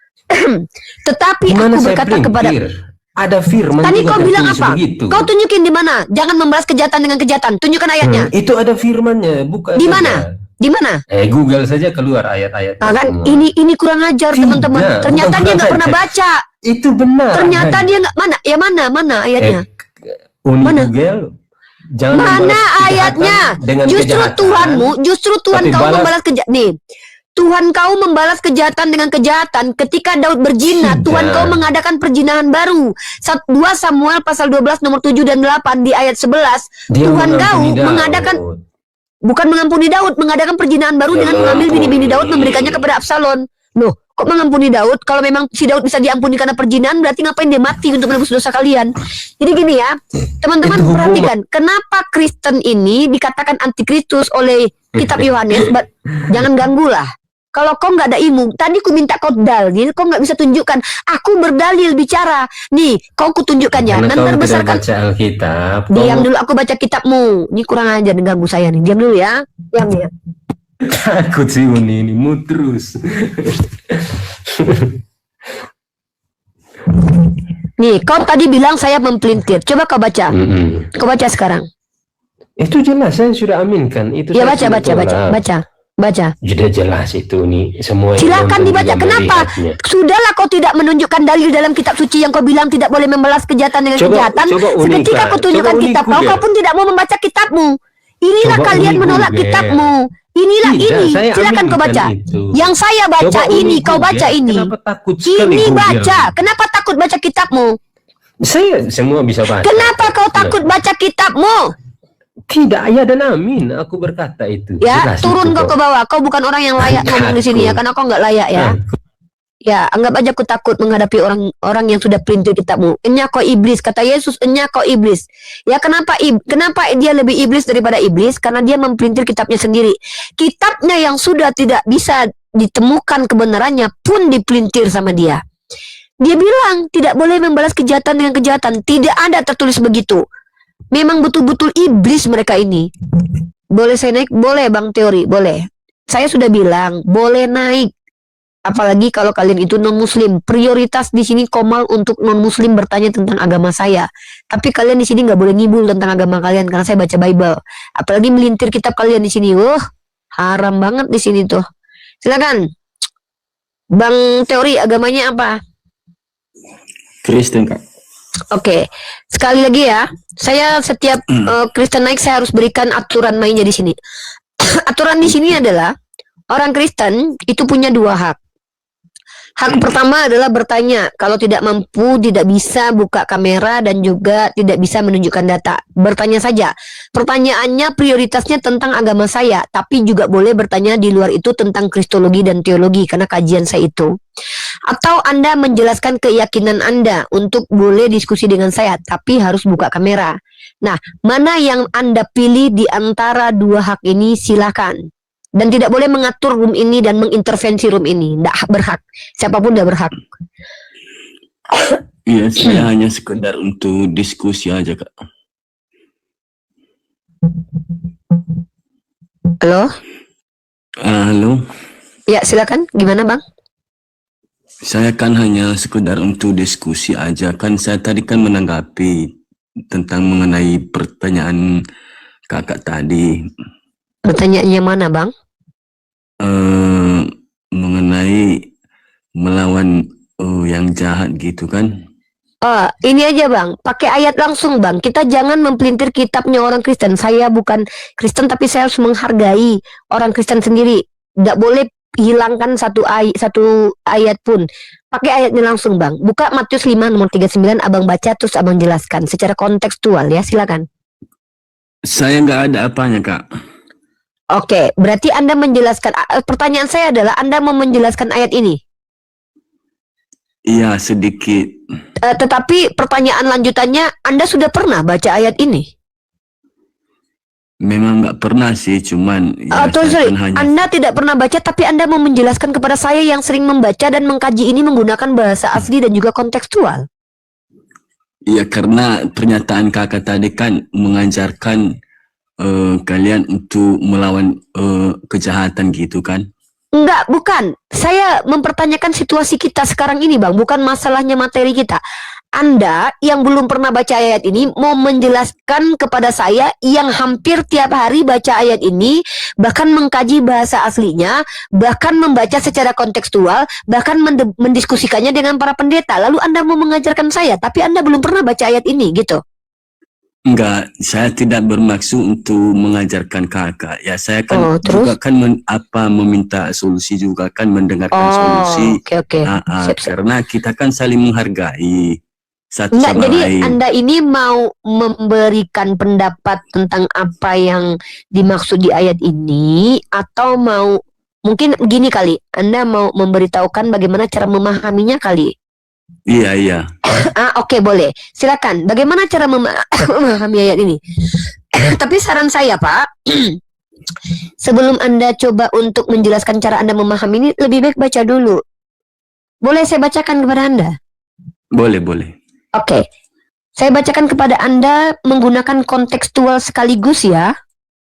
tetapi Gimana aku saya berkata kepada. pelintir? Ada firman Tadi juga kau bilang tertulis apa? begitu. Kau tunjukin di mana? Jangan membalas kejahatan dengan kejahatan. Tunjukkan ayatnya. Itu ada firmannya, bukan Di saja. mana? Di mana? Google saja keluar ayat-ayat. Kan ini kurang ajar teman-teman. Tidak, Ternyata bukan dia nggak kurang pernah ajar. baca. Itu benar. Ternyata dia nggak mana ayatnya. Uni Mana? Google. Jangan Mana membalas kejahatan ayatnya? dengan Justru kejahatan. Tuhan Tapi kau balas- membalas kejahatan. Nih, Tuhan kau membalas kejahatan dengan kejahatan. Ketika Daud berzina, Tidak. Tuhan kau mengadakan perzinahan baru. 2 Samuel pasal 12 nomor 7 dan 8 di ayat 11. Dia Tuhan kau mengampuni Daud. mengadakan, bukan mengampuni Daud, mengadakan perzinahan baru dengan mengambil bini-bini Daud, memberikannya kepada Absalom. Loh, kok mengampuni Daud? Kalau memang si Daud bisa diampuni karena perzinahan, berarti ngapain dia mati untuk menebus dosa kalian? Jadi gini ya, teman-teman Itu hukuman. perhatikan, kenapa Kristen ini dikatakan antikristus oleh kitab Yohanes? Jangan ganggulah. Kalau kau nggak ada ilmu, tadi ku minta kau dalil, kau nggak bisa tunjukkan. Aku berdalil bicara. Nih, kau ku tunjukkan ya. Karena Nanti kau besarkan. tidak baca Alkitab. Diam dulu, aku baca kitabmu. Ini kurang ajar ganggu saya nih. Diam dulu ya. Diam ya. Takut sih ini mu terus. Nih, kau tadi bilang saya mempelintir. Coba kau baca. Mm-mm. Kau baca sekarang. Itu jelas, saya sudah aminkan. Itu Ya saya baca, sudah baca, baca, tolak. baca. Baca. Sudah jelas itu nih semua. yang Silakan nonton dibaca. juga Kenapa? melihatnya. Sudahlah kau tidak menunjukkan dalil dalam kitab suci yang kau bilang tidak boleh membalas kejahatan dengan kejahatan. coba Seketika Unika, kau tunjukkan coba kitab Google. kau pun tidak mau membaca kitabmu. Inilah Coba kalian Uni menolak Google. kitabmu. Inilah Tidak, ini. saya Silakan kau aminkan baca. itu. Yang saya baca Coba Uni ini, kau Google. baca ini. Kenapa takut sekali Ini Google? baca. Kenapa takut baca kitabmu? Saya semua bisa baca. Kenapa kau takut baca kitabmu? Tidak, ya dan amin. Aku berkata itu. Ya, Jelas turun itu kau ke kok. bawah. Kau bukan orang yang layak ngomong di sini ya, karena kau nggak layak ya. Aku- Ya, anggap aja aku takut menghadapi orang yang sudah pelintir kitabmu. Enya kau iblis, kata Yesus, enya kau iblis. Ya, kenapa dia lebih iblis daripada iblis? Karena dia mempelintir kitabnya sendiri. Kitabnya yang sudah tidak bisa ditemukan kebenarannya pun dipelintir sama dia. Dia bilang tidak boleh membalas kejahatan dengan kejahatan. Tidak ada tertulis begitu. Memang betul-betul iblis mereka ini. Boleh saya naik? Boleh Bang Teori, boleh. Saya sudah bilang, boleh naik. Apalagi kalau kalian itu non-muslim. Prioritas di sini Komal untuk non-muslim bertanya tentang agama saya. Tapi kalian di sini nggak boleh ngibul tentang agama kalian karena saya baca Bible. Apalagi melintir kitab kalian di sini. Haram banget di sini tuh. Silakan. Bang Teori, agamanya apa? Kristen, Kak. Oke. Sekali lagi ya. Saya setiap Kristen naik saya harus berikan aturan mainnya di sini. Aturan di sini adalah orang Kristen itu punya 2 hak. Hak pertama adalah bertanya. Kalau tidak mampu, tidak bisa buka kamera dan juga tidak bisa menunjukkan data. Bertanya saja. Pertanyaannya prioritasnya tentang agama saya, tapi juga boleh bertanya di luar itu tentang kristologi dan teologi karena kajian saya itu. Atau Anda menjelaskan keyakinan Anda untuk boleh diskusi dengan saya, tapi harus buka kamera. Nah, mana yang Anda pilih di antara 2 hak ini silakan. Dan tidak boleh mengatur room ini dan mengintervensi room ini. Tidak berhak. Siapapun tidak berhak. Iya, saya hanya sekedar untuk diskusi aja, Kak. Halo? Halo, Ya, silakan. Gimana, Bang? saya kan hanya sekedar untuk diskusi aja. Kan saya tadi kan menanggapi tentang mengenai pertanyaan kakak tadi. Pertanyaannya mana, Bang? Mengenai melawan yang jahat gitu kan. Ini aja Bang, pakai ayat langsung Bang. Kita jangan mempelintir kitabnya orang Kristen. Saya bukan Kristen tapi saya harus menghargai orang Kristen sendiri. Tidak boleh hilangkan satu ayat pun. Pakai ayatnya langsung Bang. Buka Matius 5 nomor 39, Abang baca terus Abang jelaskan secara kontekstual ya, silakan. Saya nggak ada apanya, Kak. Oke, berarti Anda menjelaskan. Pertanyaan saya adalah Anda mau menjelaskan ayat ini. Iya, sedikit. Tetapi pertanyaan lanjutannya, Anda sudah pernah baca ayat ini? Memang nggak pernah sih, cuman ya, Sorry, saya kan hanya Anda tidak pernah baca, tapi Anda mau menjelaskan kepada saya yang sering membaca dan mengkaji ini menggunakan bahasa asli dan juga kontekstual. ya karena pernyataan kakak tadi kan mengajarkan kalian untuk melawan kejahatan gitu kan. Enggak, bukan. Saya mempertanyakan situasi kita sekarang ini, Bang. Bukan masalahnya materi kita. Anda yang belum pernah baca ayat ini mau menjelaskan kepada saya yang hampir tiap hari baca ayat ini, bahkan mengkaji bahasa aslinya, bahkan membaca secara kontekstual, bahkan mendiskusikannya dengan para pendeta. Lalu Anda mau mengajarkan saya, tapi Anda belum pernah baca ayat ini, gitu. Enggak, saya tidak bermaksud untuk mengajarkan kakak. Ya, saya kan Oh, juga terus? kan meminta solusi juga kan, mendengarkan Oh, solusi. oke. Siap. Karena kita kan saling menghargai satu Enggak, sama jadi lain. Anda ini mau memberikan pendapat tentang apa yang dimaksud di ayat ini, atau mau mungkin gini kali, Anda mau memberitahukan bagaimana cara memahaminya kali? Iya. Oke, boleh. Silakan. Bagaimana cara memahami ayat ini? Tapi saran saya, Pak, sebelum Anda coba untuk menjelaskan cara Anda memahami ini, lebih baik baca dulu. Boleh saya bacakan kepada Anda? Boleh. Oke. Saya bacakan kepada Anda menggunakan kontekstual sekaligus ya.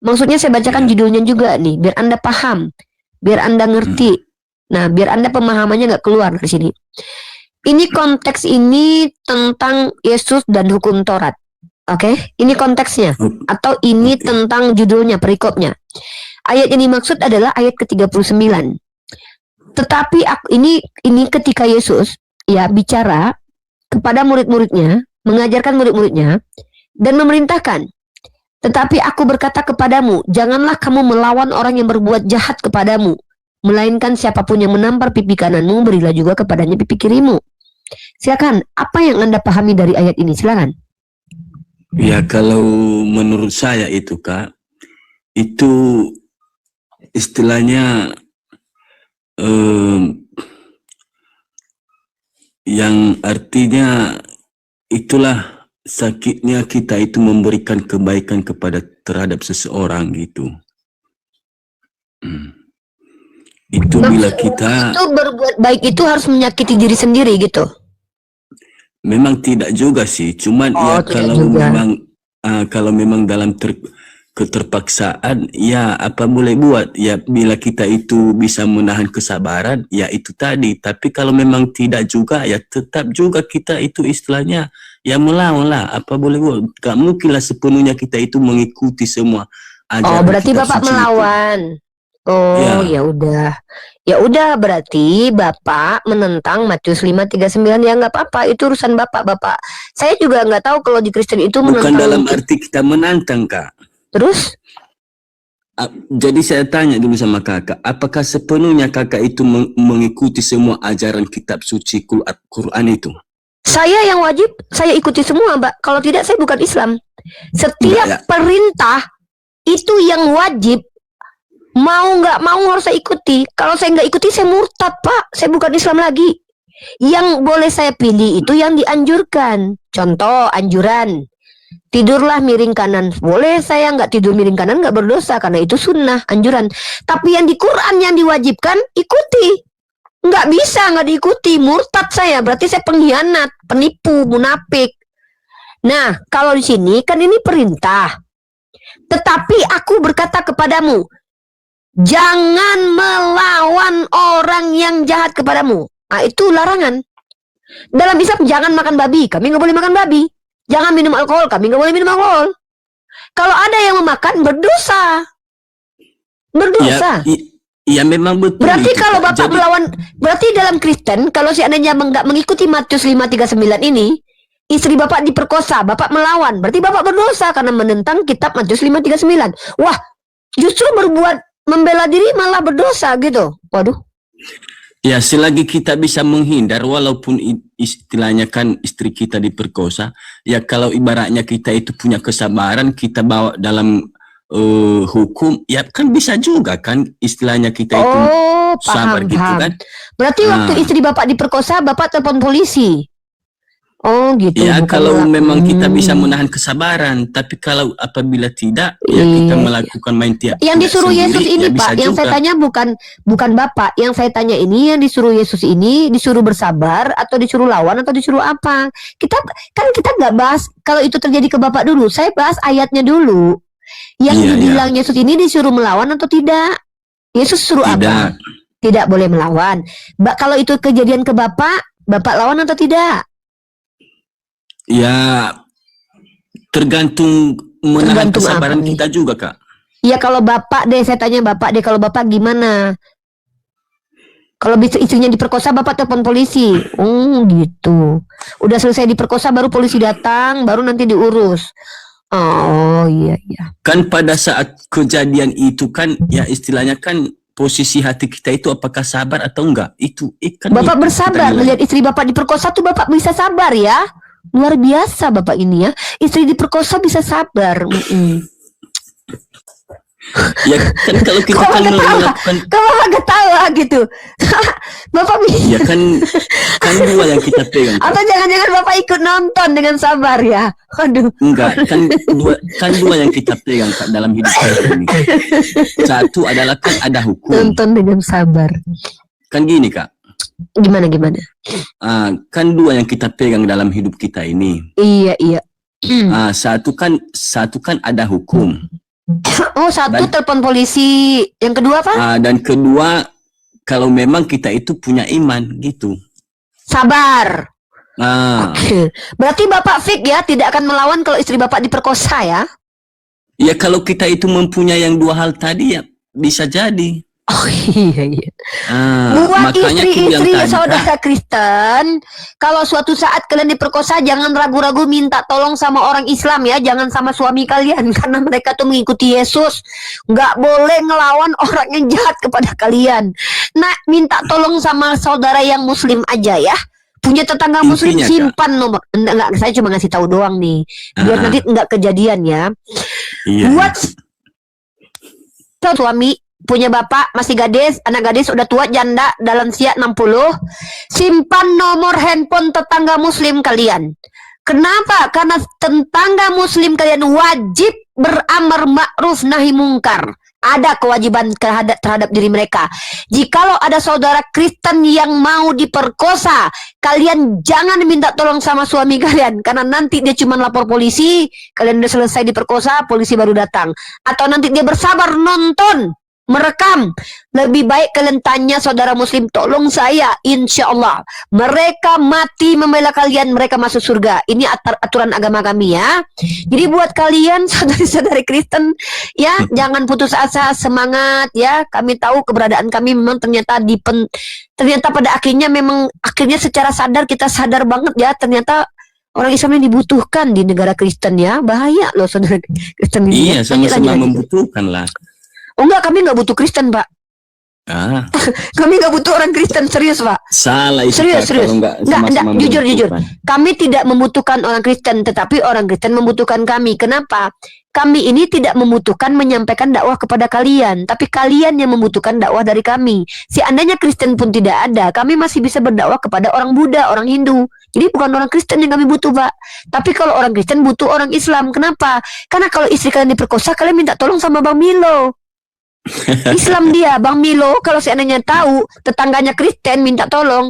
Maksudnya saya bacakan judulnya juga nih, biar Anda paham, biar Anda ngerti. Nah, biar Anda pemahamannya nggak keluar dari sini. Ini konteks ini tentang Yesus dan hukum Taurat. Oke, ini konteksnya. Atau ini tentang judulnya, perikopnya. Ayat ini maksud adalah ayat ke-39. Tetapi ini ketika Yesus ya bicara kepada murid-muridnya, mengajarkan murid-muridnya dan memerintahkan. Tetapi aku berkata kepadamu, janganlah kamu melawan orang yang berbuat jahat kepadamu, melainkan siapapun yang menampar pipi kananmu, berilah juga kepadanya pipi kirimu. Silakan, apa yang Anda pahami dari ayat ini? Silakan. Ya, kalau menurut saya itu Kak, itu istilahnya yang artinya itulah sakitnya kita itu memberikan kebaikan terhadap seseorang gitu. Itu bila kita itu berbuat baik itu harus menyakiti diri sendiri gitu. memang tidak juga sih, cuman ya kalau memang dalam keterpaksaan ya apa boleh buat ya, bila kita itu bisa menahan kesabaran ya itu tadi. Tapi kalau memang tidak juga ya tetap juga kita itu istilahnya ya melawan lah, apa boleh buat. Gak mungkin lah sepenuhnya kita itu mengikuti semua ajaran. Berarti kitab Bapak suci melawan. Ya udah berarti Bapak menentang Matius 5:39 ya, nggak apa-apa, itu urusan Bapak. Saya juga nggak tahu kalau di Kristen itu bukan menentang. dalam arti kita menantang Kak. Terus? Jadi saya tanya dulu sama kakak, apakah sepenuhnya kakak itu mengikuti semua ajaran kitab suci Quran itu? Saya yang wajib saya ikuti semua, Mbak. Kalau tidak saya bukan Islam. Setiap perintah itu yang wajib, mau nggak mau harus saya ikuti. Kalau saya nggak ikuti saya murtad, Pak. Saya bukan Islam lagi. Yang boleh saya pilih itu yang dianjurkan. Contoh anjuran, tidurlah miring kanan. Boleh saya nggak tidur miring kanan, nggak berdosa karena itu sunnah, anjuran. Tapi yang di Quran yang diwajibkan ikuti. Nggak bisa nggak diikuti, murtad saya. Berarti saya pengkhianat, penipu, munafik. Nah, kalau di sini kan ini perintah. Tetapi aku berkata kepadamu, jangan melawan orang yang jahat kepadamu. Nah, itu larangan. Dalam Islam jangan makan babi, kami nggak boleh makan babi. Jangan minum alkohol, kami nggak boleh minum alkohol. Kalau ada yang memakan, berdosa. Ya memang betul. Berarti kalau Bapak melawan, berarti dalam Kristen, kalau seandainya nggak mengikuti Matius 5:39 ini, istri Bapak diperkosa, Bapak melawan, berarti Bapak berdosa karena menentang kitab Matius 5:39. Wah, justru membela diri malah berdosa gitu. Waduh. Ya, selagi kita bisa menghindar, walaupun istilahnya kan istri kita diperkosa, ya kalau ibaratnya kita itu punya kesabaran, kita bawa dalam hukum, ya kan bisa juga kan istilahnya kita itu sabar gitu kan. Berarti waktu istri Bapak diperkosa, Bapak telepon polisi. Oh gitu. Ya kalau memang kita bisa menahan kesabaran, tapi kalau apabila tidak, ya kita melakukan main tiap. Yang disuruh Yesus ini Pak, yang saya tanya bukan Bapak, yang saya tanya ini yang disuruh Yesus ini disuruh bersabar atau disuruh lawan atau disuruh apa? Kita nggak bahas kalau itu terjadi ke Bapak dulu. Saya bahas ayatnya dulu. Yang dibilang Yesus ini disuruh melawan atau tidak? Yesus suruh apa? Tidak boleh melawan. Kalau itu kejadian ke Bapak lawan atau tidak? Ya tergantung menahan kesabaran kita juga Kak. Ya kalau Bapak deh, saya tanya Bapak deh, kalau Bapak gimana? Kalau istrinya diperkosa Bapak telepon polisi. Gitu. Udah selesai diperkosa baru polisi datang, baru nanti diurus. Oh iya iya. Kan pada saat kejadian itu kan ya istilahnya kan posisi hati kita itu apakah sabar atau enggak? Itu kan Bapak itu bersabar kita nilai. melihat istri Bapak diperkosa tuh Bapak bisa sabar ya. Luar biasa Bapak ini ya. Istri diperkosa bisa sabar. Ya kan kalau kita Kok kan Bapak ketawa? melakukan Kok Bapak ketawa gitu? Bapak bisa. ya kan dua yang kita pegang. Atau jangan-jangan Bapak ikut nonton dengan sabar ya? Aduh. Enggak, kan dua yang kita pegang Kak, dalam hidup kita ini. Satu adalah kan ada hukum. Nonton dengan sabar. Kan gini Kak. Gimana? Kan dua yang kita pegang dalam hidup kita ini. Iya. Satu kan ada hukum. Oh, satu Dan- telepon polisi. Yang kedua apa? Dan kedua kalau memang kita itu punya iman gitu. Sabar. Ah, Oke. Berarti Bapak fik ya tidak akan melawan kalau istri Bapak diperkosa ya? ya kalau kita itu mempunyai yang dua hal tadi ya bisa jadi. Oh iya. Buat Makanya aku bilang istri-istri tadi, saudara Kristen, kalau suatu saat kalian diperkosa jangan ragu-ragu minta tolong sama orang Islam ya, jangan sama suami kalian karena mereka tuh mengikuti Yesus. Nggak boleh ngelawan orang yang jahat kepada kalian. Nah, minta tolong sama saudara yang Muslim aja ya. Punya tetangga Muslim, Intinya, Kak. simpan nomor. Enggak, saya cuma ngasih tahu doang nih. Biar nanti nggak kejadian ya. Iya. Buat suami punya bapak masih gadis, anak gadis udah tua janda dalam usia 60, simpan nomor handphone tetangga Muslim kalian. Kenapa? Karena tetangga Muslim kalian wajib beramar ma'ruf nahi mungkar. Ada kewajiban terhadap diri mereka. Jikalau ada saudara Kristen yang mau diperkosa, kalian jangan minta tolong sama suami kalian. Karena nanti dia cuma lapor polisi, kalian udah selesai diperkosa, polisi baru datang. Atau nanti dia bersabar nonton, merekam. Lebih baik kalian tanya saudara Muslim, tolong saya, insya Allah mereka mati membela kalian, mereka masuk surga. Ini aturan agama kami ya. Jadi buat kalian saudari-saudari Kristen ya, jangan putus asa, semangat ya. Kami tahu keberadaan kami memang ternyata pada akhirnya secara sadar kita sadar banget ya, ternyata orang Islam yang dibutuhkan di negara Kristen ya. Bahaya loh saudara Kristen ini. Iya, sama-sama membutuhkan lah. Oh enggak, kami enggak butuh Kristen, Pak. Kami enggak butuh orang Kristen, serius, Pak. Salah itu Serius. Kak, kalau enggak Enggak, sama-sama jujur. membutuhkan. Kami tidak membutuhkan orang Kristen, tetapi orang Kristen membutuhkan kami. Kenapa? Kami ini tidak membutuhkan menyampaikan dakwah kepada kalian, tapi kalian yang membutuhkan dakwah dari kami. Seandainya Kristen pun tidak ada, kami masih bisa berdakwah kepada orang Buddha, orang Hindu. Jadi bukan orang Kristen yang kami butuh, Pak. Tapi kalau orang Kristen butuh orang Islam. Kenapa? Karena kalau istri kalian diperkosa, kalian minta tolong sama Bang Milo. Islam dia, Bang Milo, kalau seandainya tahu tetangganya Kristen minta tolong,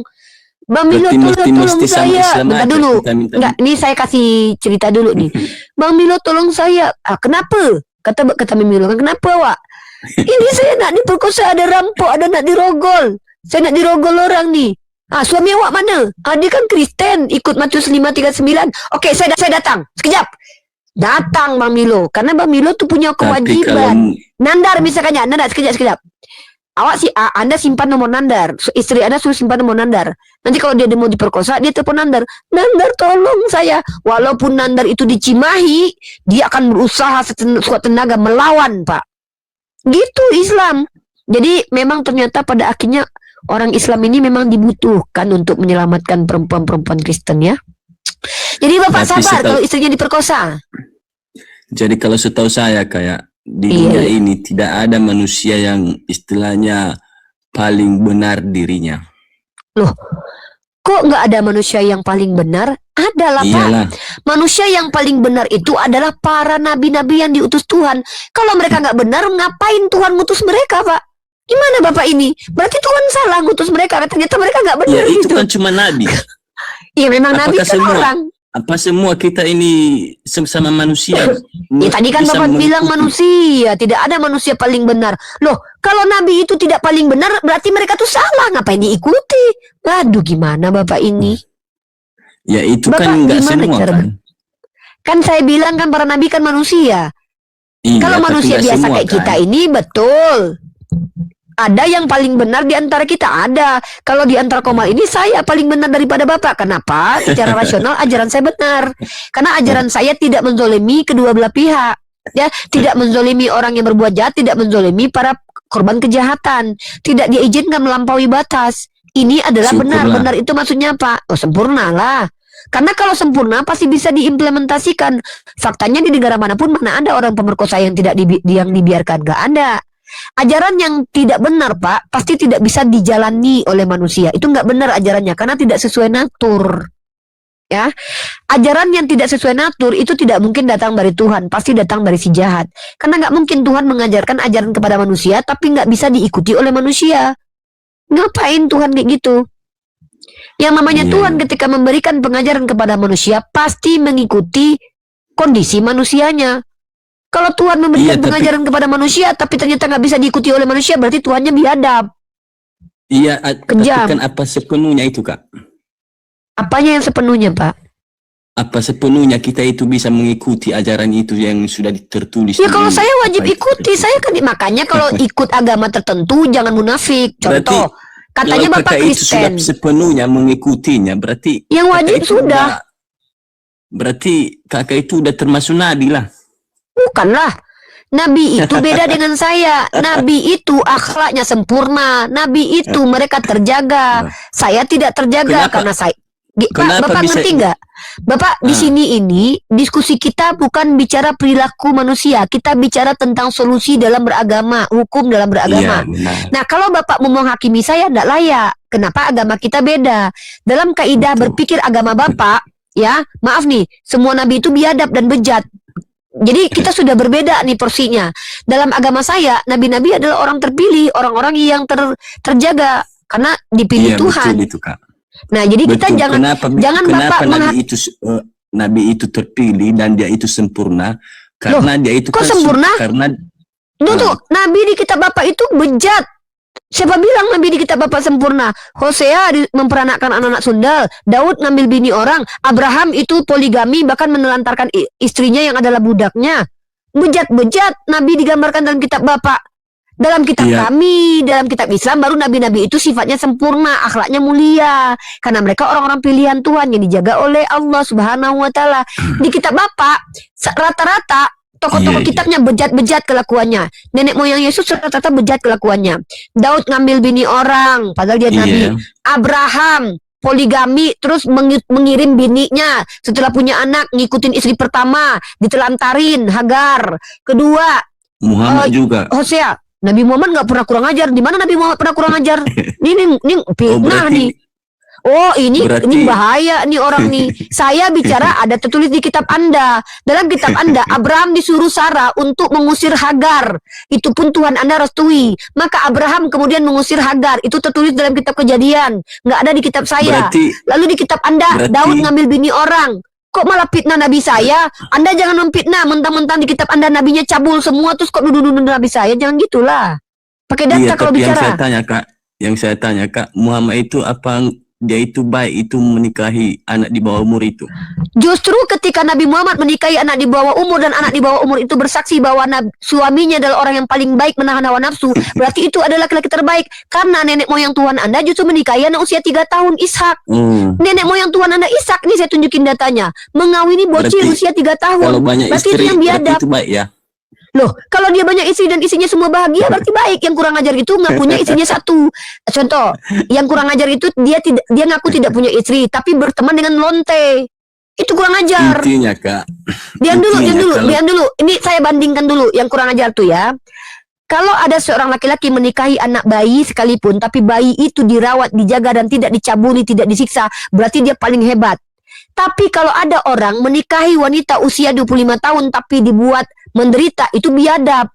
Bang Milo tolong saya. Bentar dulu. Enggak, ini saya kasih cerita dulu nih. Bang Milo tolong saya. Kenapa? Kata Bang Milo, kenapa, Wak? Ini saya nak diperkosa, ada rampok, ada nak dirogol. Saya nak dirogol orang nih. Suami awak mana? Dia kan Kristen, ikut Matius 5:39. Oke, saya datang. Sekejap. Datang Bang Milo, karena Bang Milo tuh punya kewajiban. Nandar misalkannya, Nandar sekejap. Anda simpan nomor Nandar, istri Anda suruh simpan nomor Nandar. Nanti kalau dia mau diperkosa, dia telepon Nandar. Nandar tolong saya. Walaupun Nandar itu dicimahi, dia akan berusaha sekuat tenaga melawan, Pak. Gitu Islam. Jadi memang ternyata pada akhirnya orang Islam ini memang dibutuhkan untuk menyelamatkan perempuan-perempuan Kristen ya. Jadi Bapak sabar kalau istrinya diperkosa. Jadi kalau setahu saya kayak di dunia ini tidak ada manusia yang istilahnya paling benar dirinya. Loh, kok nggak ada manusia yang paling benar? Adalah Pak. Manusia yang paling benar itu adalah para nabi-nabi yang diutus Tuhan. Kalau mereka nggak benar, ngapain Tuhan ngutus mereka, Pak? Gimana Bapak ini? Berarti Tuhan salah ngutus mereka. Ternyata mereka nggak benar. Ya itu gitu. kan cuma nabi. Iya memang nabi kan orang. Apa semua kita ini sama manusia? Ya tadi kan Bapak bilang manusia, tidak ada manusia paling benar. Loh, kalau nabi itu tidak paling benar, berarti mereka tuh salah. Ngapain diikuti? Waduh, gimana Bapak ini? Ya itu Bapak, kan enggak semua kan. Kan saya bilang kan para nabi kan manusia. Iya, kalau manusia biasa kayak kita ini betul. Ada yang paling benar di antara kita, ada. Kalau di antara Komal ini saya paling benar daripada Bapak. Kenapa? Secara rasional ajaran saya benar. Karena ajaran saya tidak menzolimi kedua belah pihak. Ya, tidak menzolimi orang yang berbuat jahat, tidak menzolimi para korban kejahatan, tidak diizinkan melampaui batas. Ini adalah benar. Benar itu maksudnya apa? Oh, sempurna lah. Karena kalau sempurna pasti bisa diimplementasikan. Faktanya di negara manapun mana ada orang pemerkosa yang tidak yang dibiarkan? Gak ada. Ajaran yang tidak benar, Pak, pasti tidak bisa dijalani oleh manusia. Itu nggak benar ajarannya karena tidak sesuai natur. Ya, ajaran yang tidak sesuai natur itu tidak mungkin datang dari Tuhan, pasti datang dari si jahat. Karena nggak mungkin Tuhan mengajarkan ajaran kepada manusia tapi nggak bisa diikuti oleh manusia. Ngapain Tuhan kayak gitu? Yang namanya Tuhan ketika memberikan pengajaran kepada manusia pasti mengikuti kondisi manusianya. Kalau Tuhan memberikan pengajaran kepada manusia tapi ternyata nggak bisa diikuti oleh manusia, berarti Tuhannya biadab. Iya, kejam. tapi kan apa sepenuhnya itu, Kak? Apanya yang sepenuhnya, Pak? Apa sepenuhnya kita itu bisa mengikuti ajaran itu yang sudah tertulis? Ya kalau saya wajib ikuti, saya kan makanya kalau ikut agama tertentu jangan munafik. Contoh, katanya Bapak Kristen. Itu sudah sepenuhnya mengikutinya, berarti yang wajib sudah. Berarti kakak itu udah termasuk nabi lah. Bukanlah. Nabi itu beda dengan saya. Nabi itu akhlaknya sempurna. Nabi itu mereka terjaga. Saya tidak terjaga karena saya. Bapak ngerti nggak? Bapak di sini ini diskusi kita bukan bicara perilaku manusia. Kita bicara tentang solusi dalam beragama, hukum dalam beragama. Nah, kalau Bapak mau menghakimi saya tidak layak. Kenapa agama kita beda? Dalam kaidah berpikir agama Bapak, ya maaf nih, semua nabi itu biadab dan bejat. Jadi kita sudah berbeda nih porsinya. Dalam agama saya, nabi-nabi adalah orang terpilih, orang-orang yang terjaga karena dipilih Tuhan. Betul itu, Kak. Nah, jadi kita jangan kenapa nabi itu terpilih dan dia itu sempurna? Karena dia itu kok sempurna? Karena nabi di kitab Bapak itu bejat. Siapa bilang nabi di kitab Bapak sempurna? Hosea memperanakkan anak-anak sundal, Daud ngambil bini orang, Abraham itu poligami bahkan menelantarkan istrinya yang adalah budaknya. Bejat-bejat nabi digambarkan dalam kitab Bapak. Dalam kitab kami, dalam kitab Islam baru nabi-nabi itu sifatnya sempurna, akhlaknya mulia karena mereka orang-orang pilihan Tuhan yang dijaga oleh Allah Subhanahu wa taala. Di kitab Bapak rata-rata tokoh-tokoh kitabnya bejat-bejat kelakuannya. Nenek moyang Yesus rata-rata bejat kelakuannya. Daud ngambil bini orang padahal dia nabi. Abraham poligami terus mengirim bininya setelah punya anak ngikutin istri pertama, ditelantarin Hagar. Kedua Muhammad juga. Hosea. Nabi Muhammad nggak pernah kurang ajar. Di mana Nabi Muhammad pernah kurang ajar? Ini fitnah nih. Oh ini bahaya nih orang nih. Saya bicara ada tertulis di kitab Anda. Dalam kitab Anda Abraham disuruh Sarah untuk mengusir Hagar. Itu pun Tuhan Anda restui. Maka Abraham kemudian mengusir Hagar. Itu tertulis dalam kitab Kejadian. Nggak ada di kitab saya. Lalu di kitab Anda Daud ngambil bini orang. Kok malah fitnah Nabi saya? Anda jangan memfitnah mentang-mentang di kitab Anda nabinya cabul semua terus kok nuduh-nuduh Nabi saya. Jangan gitulah. Pakai data kalau bicara. Yang saya tanya Kak, Muhammad itu apa dia itu baik itu menikahi anak di bawah umur itu? Justru ketika Nabi Muhammad menikahi anak di bawah umur dan anak di bawah umur itu bersaksi bahwa suaminya adalah orang yang paling baik menahan hawa nafsu, berarti itu adalah laki-laki terbaik. Karena nenek moyang Tuhan Anda justru menikahi anak usia 3 tahun, Ishak. Nenek moyang Tuhan Anda Ishak, ini saya tunjukin datanya, mengawini bocil usia 3 tahun. Kalau banyak berarti istri, itu yang biadab. itu baik ya. Loh, kalau dia banyak istri dan isinya semua bahagia berarti baik. Yang kurang ajar itu ngakunya istrinya 1. Contoh, yang kurang ajar itu dia ngaku tidak punya istri tapi berteman dengan lonte. Itu kurang ajar. Intinya Kak. Diam dulu. Ini saya bandingkan dulu yang kurang ajar tuh ya. Kalau ada seorang laki-laki menikahi anak bayi sekalipun tapi bayi itu dirawat, dijaga dan tidak dicabuli, tidak disiksa, berarti dia paling hebat. Tapi kalau ada orang menikahi wanita usia 25 tahun tapi dibuat menderita, itu biadab.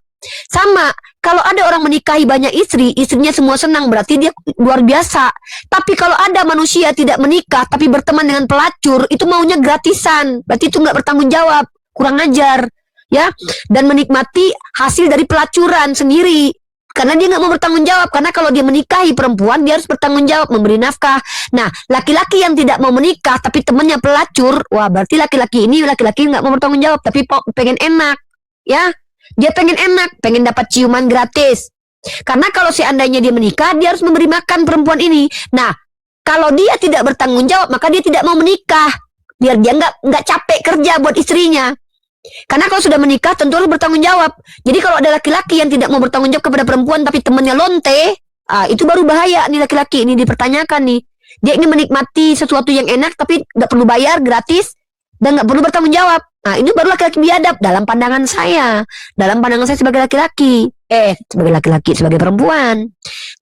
Sama, kalau ada orang menikahi banyak istri, istrinya semua senang, berarti dia luar biasa. Tapi kalau ada manusia tidak menikah tapi berteman dengan pelacur, itu maunya gratisan, berarti itu nggak bertanggung jawab, kurang ajar, ya. Dan menikmati hasil dari pelacuran sendiri. Karena dia nggak mau bertanggung jawab. Karena kalau dia menikahi perempuan, dia harus bertanggung jawab, memberi nafkah. Nah, laki-laki yang tidak mau menikah tapi temannya pelacur, wah berarti laki-laki ini laki-laki nggak mau bertanggung jawab tapi pengen enak, ya. Dia pengen enak, pengen dapat ciuman gratis. Karena kalau seandainya dia menikah, dia harus memberi makan perempuan ini. Nah, kalau dia tidak bertanggung jawab, maka dia tidak mau menikah. Biar dia nggak capek kerja buat istrinya. Karena kalau sudah menikah, tentu harus bertanggung jawab. Jadi kalau ada laki-laki yang tidak mau bertanggung jawab kepada perempuan, tapi temannya lonte, itu baru bahaya nih laki-laki ini dipertanyakan nih. Dia ingin menikmati sesuatu yang enak, tapi nggak perlu bayar, gratis, dan nggak perlu bertanggung jawab. Nah, ini baru laki-laki biadab dalam pandangan saya. Dalam pandangan saya sebagai laki-laki. Sebagai laki-laki, sebagai perempuan.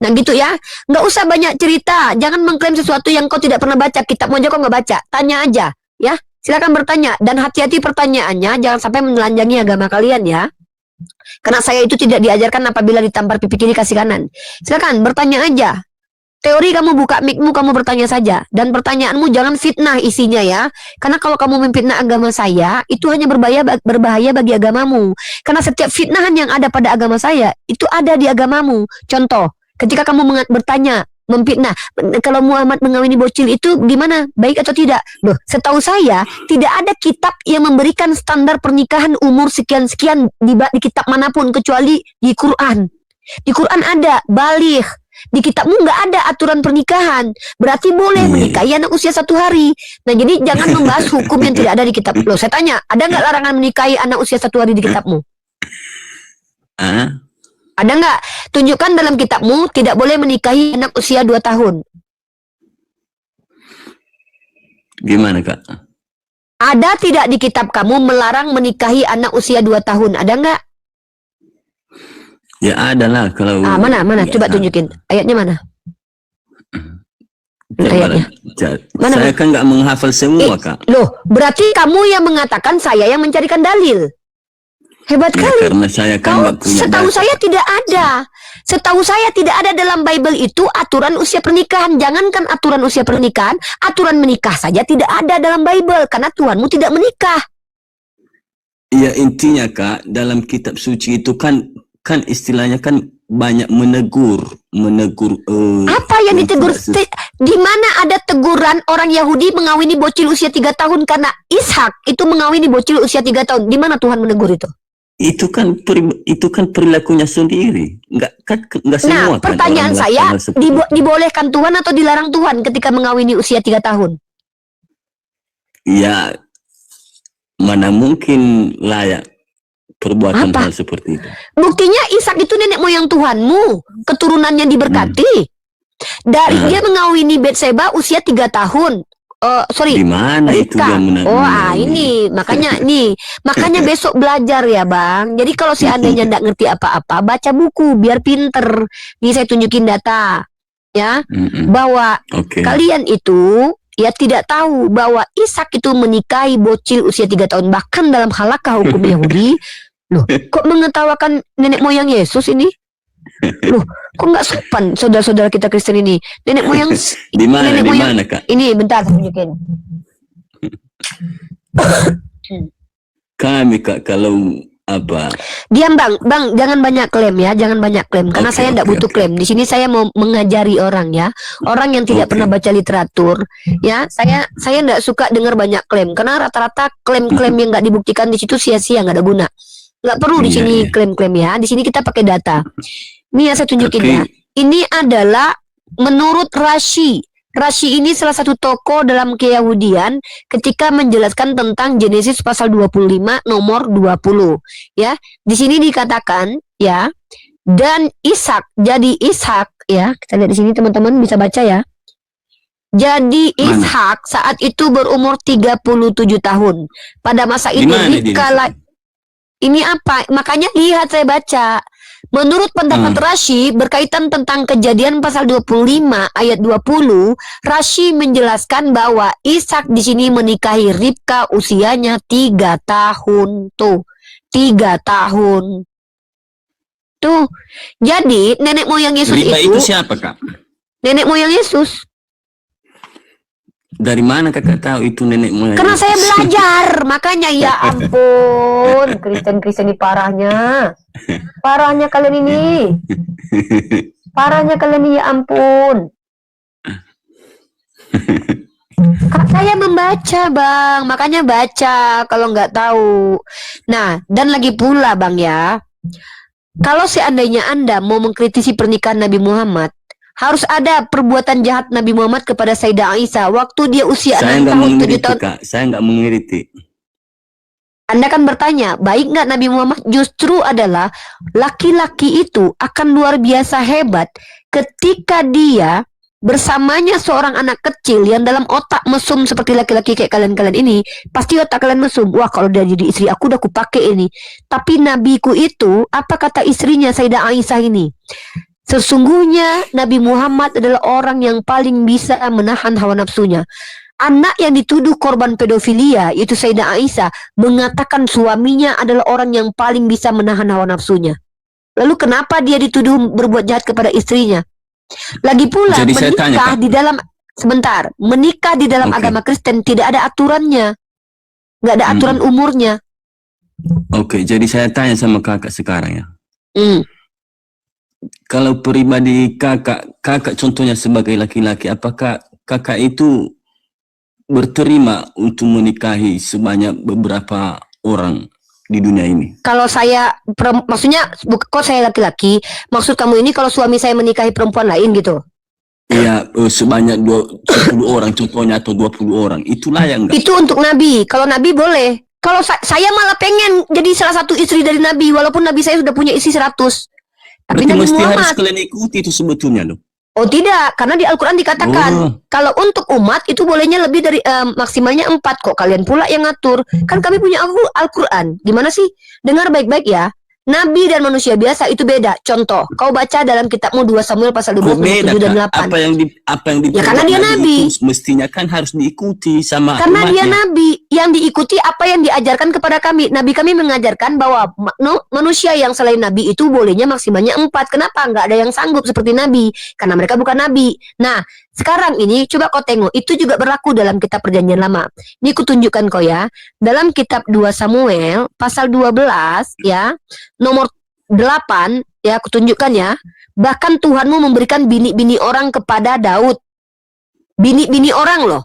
Nah gitu ya. Nggak usah banyak cerita. Jangan mengklaim sesuatu yang kau tidak pernah baca. Kitabmu aja kau nggak baca. Tanya aja. Ya, silakan bertanya. Dan hati-hati pertanyaannya. Jangan sampai menelanjangi agama kalian ya. Karena saya itu tidak diajarkan apabila ditampar pipi kiri kasih kanan. Silakan bertanya aja. Teori kamu buka mic-mu, kamu bertanya saja. Dan pertanyaanmu jangan fitnah isinya ya. Karena kalau kamu memfitnah agama saya, itu hanya berbahaya bagi agamamu. Karena setiap fitnahan yang ada pada agama saya, itu ada di agamamu. Contoh, ketika kamu bertanya, memfitnah, kalau Muhammad mengawini bocil itu gimana? Baik atau tidak? Loh, setahu saya, tidak ada kitab yang memberikan standar pernikahan umur sekian-sekian di kitab manapun, kecuali di Quran. Di Quran ada, baligh. Di kitabmu nggak ada aturan pernikahan. Berarti boleh menikahi anak usia 1 hari. Nah jadi jangan membahas hukum yang tidak ada di kitab. Loh saya tanya, ada nggak larangan menikahi anak usia 1 hari di kitabmu? Ada nggak? Tunjukkan dalam kitabmu tidak boleh menikahi anak usia 2 tahun. Gimana Kak? Ada tidak di kitab kamu melarang menikahi anak usia 2 tahun? Ada nggak? Ya ada lah kalau. Mana? Coba tunjukin. Ayatnya mana? Ayatnya. Mana? Saya kan nggak menghafal semua Kak. Loh, berarti kamu yang mengatakan saya yang mencarikan dalil. Hebat Ya, kali. karena saya kan nggak punya Setahu data. saya tidak ada. Setahu saya tidak ada dalam Bible itu aturan usia pernikahan. Jangankan aturan usia pernikahan, aturan menikah saja tidak ada dalam Bible karena Tuhanmu tidak menikah. Ya intinya Kak, dalam kitab suci itu kan istilahnya kan banyak menegur. Apa yang ditegur? Di mana ada teguran orang Yahudi mengawini bocil usia 3 tahun karena Ishak itu mengawini bocil usia 3 tahun. Di mana Tuhan menegur itu? Itu kan perilakunya sendiri. Enggak semua. Nah, pertanyaan kan saya, orang dibolehkan Tuhan atau dilarang Tuhan ketika mengawini usia 3 tahun? Ya, mana mungkin layak perbuatan hal seperti itu. Buktinya Ishak itu nenek moyang Tuhanmu, keturunannya diberkati. Dari dia mengawini Betseba usia 3 tahun. Di mana itu Ribka. yang Ini makanya besok belajar ya Bang. Jadi kalau seandainya nggak ngerti apa-apa, baca buku biar pinter. Nih saya tunjukin data ya, bahwa kalian itu ya tidak tahu bahwa Ishak itu menikahi bocil usia 3 tahun. Bahkan dalam halakah hukum Yahudi, loh kok mengetawakan nenek moyang Yesus ini? Loh, kok nggak sopan saudara-saudara kita Kristen ini? Nenek moyang di mana Kak? Ini bentar saya tunjukin. Kami Kak kalau apa? Diam Bang, jangan banyak klaim ya, jangan banyak klaim karena saya tidak butuh klaim. Di sini saya mau mengajari orang ya, orang yang tidak pernah baca literatur ya. Saya tidak suka dengar banyak klaim karena rata-rata klaim-klaim yang nggak dibuktikan di situ sia-sia, nggak ada guna. Nggak perlu di sini klaim-klaim ya. Di sini kita pakai data. Ini ya saya tunjukin ya. Ini adalah menurut Rashi. Rashi ini salah satu tokoh dalam keyahudian ketika menjelaskan tentang Genesis pasal 25 nomor 20 ya. Di sini dikatakan ya, dan Ishak, jadi Ishak ya. Kita lihat di sini teman-teman bisa baca ya. Jadi Ishak saat itu berumur 37 tahun. Pada masa itu ini apa? Makanya lihat saya baca. Menurut pendapat Rashi berkaitan tentang Kejadian pasal 25 ayat 20, Rashi menjelaskan bahwa Ishak di sini menikahi Ribka usianya 3 tahun tuh. 3 tahun. Tuh. Jadi nenek moyang Yesus Ribka itu siapa Kak? Nenek moyang Yesus. Dari mana Kakak tahu itu nenek moyang? Karena saya belajar, makanya ya ampun, Kristen ini parahnya. Parahnya kalian ini. Parahnya kalian ini ya ampun. Kak saya membaca Bang, makanya baca kalau nggak tahu. Nah, dan lagi pula Bang ya, Kalau seandainya Anda mau mengkritisi pernikahan Nabi Muhammad, harus ada perbuatan jahat Nabi Muhammad kepada Sayyidah Aisyah waktu dia usia Saya 6 nggak tahun, 7 mengkritik, tahun. Kak. Saya nggak mengkritik. Anda kan bertanya, baik nggak Nabi Muhammad? Justru adalah laki-laki itu akan luar biasa hebat ketika dia bersamanya seorang anak kecil yang dalam otak mesum seperti laki-laki kayak kalian-kalian ini. Pasti otak kalian mesum. Wah, kalau dia jadi istri aku udah kupakai ini. Tapi nabiku itu, apa kata istrinya Sayyidah Aisyah ini? Sesungguhnya Nabi Muhammad adalah orang yang paling bisa menahan hawa nafsunya. Anak yang dituduh korban pedofilia, yaitu Sayyidah Aisyah, mengatakan suaminya adalah orang yang paling bisa menahan hawa nafsunya. Lalu kenapa dia dituduh berbuat jahat kepada istrinya? Lagi pula Jadi saya tanya, menikah Kak. di dalam menikah di dalam Oke. agama Kristen tidak ada aturannya, nggak ada aturan umurnya. Oke, jadi saya tanya sama kakak sekarang ya. Hmm. Kalau pribadi kakak contohnya sebagai laki-laki, apakah kakak itu berterima untuk menikahi sebanyak beberapa orang di dunia ini? Kalau saya, maksudnya kok saya laki-laki, maksud kamu ini kalau suami saya menikahi perempuan lain gitu? Ya, sebanyak 10 orang contohnya atau 20 orang. Itulah yang enggak. Itu untuk Nabi. Kalau Nabi boleh. Kalau saya malah pengen jadi salah satu istri dari Nabi, walaupun Nabi saya sudah punya istri 100. Tapi Berarti Nabi mesti harus Muhammad, kalian ikuti itu sebetulnya loh. oh tidak, karena di Al-Quran dikatakan Oh. kalau untuk umat itu bolehnya lebih dari maksimalnya 4 kok. Kalian pula yang ngatur. Kan kami punya Al-Quran. Gimana sih? Dengar baik-baik ya. Nabi dan manusia biasa itu beda. Contoh, kau baca dalam kitabmu 2 Samuel pasal 12, Kok beda, 7 dan Kak? 8. Apa yang Ya, karena dia Nabi. itu mestinya kan harus diikuti sama Karena dia umatnya. Nabi, yang diikuti apa yang diajarkan kepada kami. Nabi kami mengajarkan bahwa manusia yang selain Nabi itu bolehnya maksimalnya 4. Kenapa? Nggak ada yang sanggup seperti Nabi. Karena mereka bukan Nabi. Nah, sekarang ini coba kau tengok. Itu juga berlaku dalam kitab perjanjian lama. Ini kutunjukkan kau ya. Dalam kitab 2 Samuel pasal 12 ya, nomor 8 ya, kutunjukkan ya. Bahkan Tuhanmu memberikan bini-bini orang kepada Daud. Bini-bini orang loh.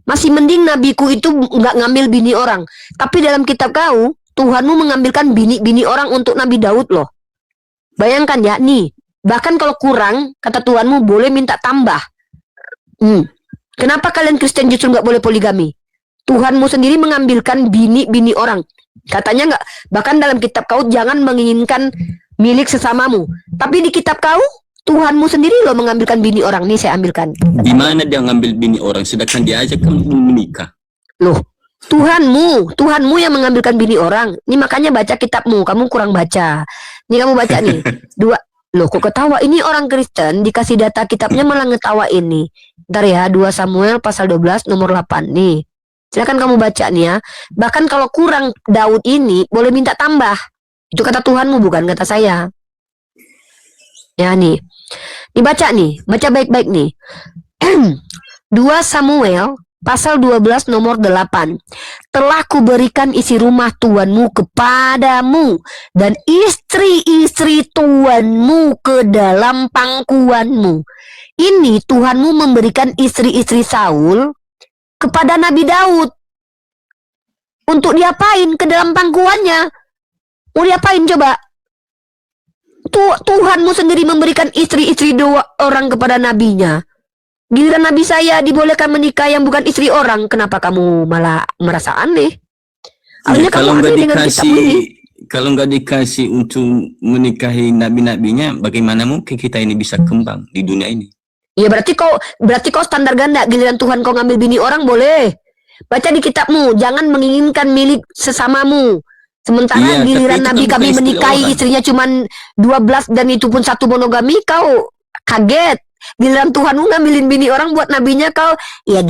Masih mending nabiku itu nggak ngambil bini orang. Tapi dalam kitab kau, Tuhanmu mengambilkan bini-bini orang untuk Nabi Daud loh. Bayangkan ya, nih. Bahkan kalau kurang, kata Tuhanmu boleh minta tambah. Kenapa kalian Kristen justru nggak boleh poligami? Tuhanmu sendiri mengambilkan bini-bini orang. Katanya nggak. Bahkan dalam kitab kau jangan menginginkan milik sesamamu. Tapi di kitab kau, Tuhanmu sendiri loh mengambilkan bini orang. Nih saya ambilkan. Di mana dia ngambil bini orang sedangkan dia aja kan belum menikah. Loh, Tuhanmu yang mengambilkan bini orang. Ini makanya baca kitabmu, kamu kurang baca. Ini kamu baca nih. Loh kok ketawa? Ini orang Kristen dikasih data kitabnya malah ngetawa ini. Ntar ya, 2 Samuel pasal 12 nomor 8 nih. Silakan kamu baca nih ya. Bahkan kalau kurang Daud ini boleh minta tambah. Itu kata Tuhanmu bukan kata saya. Ya nih. Dibaca nih, baca baik-baik nih. 2 Samuel pasal 12 nomor 8. Telah kuberikan isi rumah tuanmu kepadamu dan istri-istri tuanmu ke dalam pangkuanmu. Ini Tuhanmu memberikan istri-istri Saul kepada Nabi Daud. Untuk diapain ke dalam pangkuannya? Mau diapain coba? Tuhanmu sendiri memberikan istri-istri 2 orang kepada nabinya. Giliran nabi saya dibolehkan menikah yang bukan istri orang, kenapa kamu malah merasa aneh? Harusnya Ya, kalau kamu nggak aneh dengan kitab ini. kalau nggak dikasih untuk menikahi nabi-nabinya, bagaimana mungkin kita ini bisa kembang di dunia ini? Ya berarti kau standar ganda. Giliran Tuhan kau ngambil bini orang boleh. Baca di kitabmu, jangan menginginkan milik sesamamu. Sementara Iya, giliran tapi itu Nabi kan kami bukan istri menikahi orang. istrinya cuma 12 dan itu pun 1 monogami, kau kaget. Giliran Tuhanmu ngambilin bini orang buat nabinya, kau ya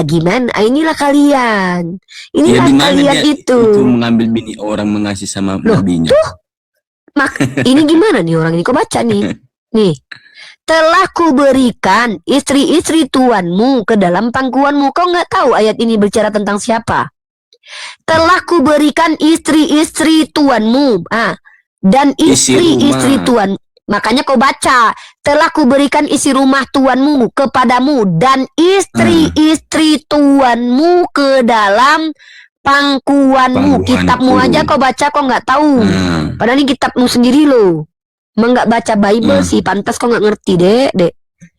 gimana? Inilah kalian. Ya Inilah di mana kalian dia itu. mengambil bini orang mengasih sama Loh, nabinya? Ini gimana nih orang ini? Kau baca nih. Nih. Telah kuberikan istri-istri tuanmu ke dalam pangkuanmu. Kau nggak tahu ayat ini bicara tentang siapa? Telah kuberikan istri-istri tuanmu, dan istri-istri tuan. Makanya kau baca, telah kuberikan isi rumah tuanmu kepadamu dan istri-istri tuanmu ke dalam Pangkuanmu, Pangkuanku. kitabmu aja kau baca kau nggak tahu. Padahal ini kitabmu sendiri loh. Emang nggak baca Bible sih, pantas kau nggak ngerti, Dek.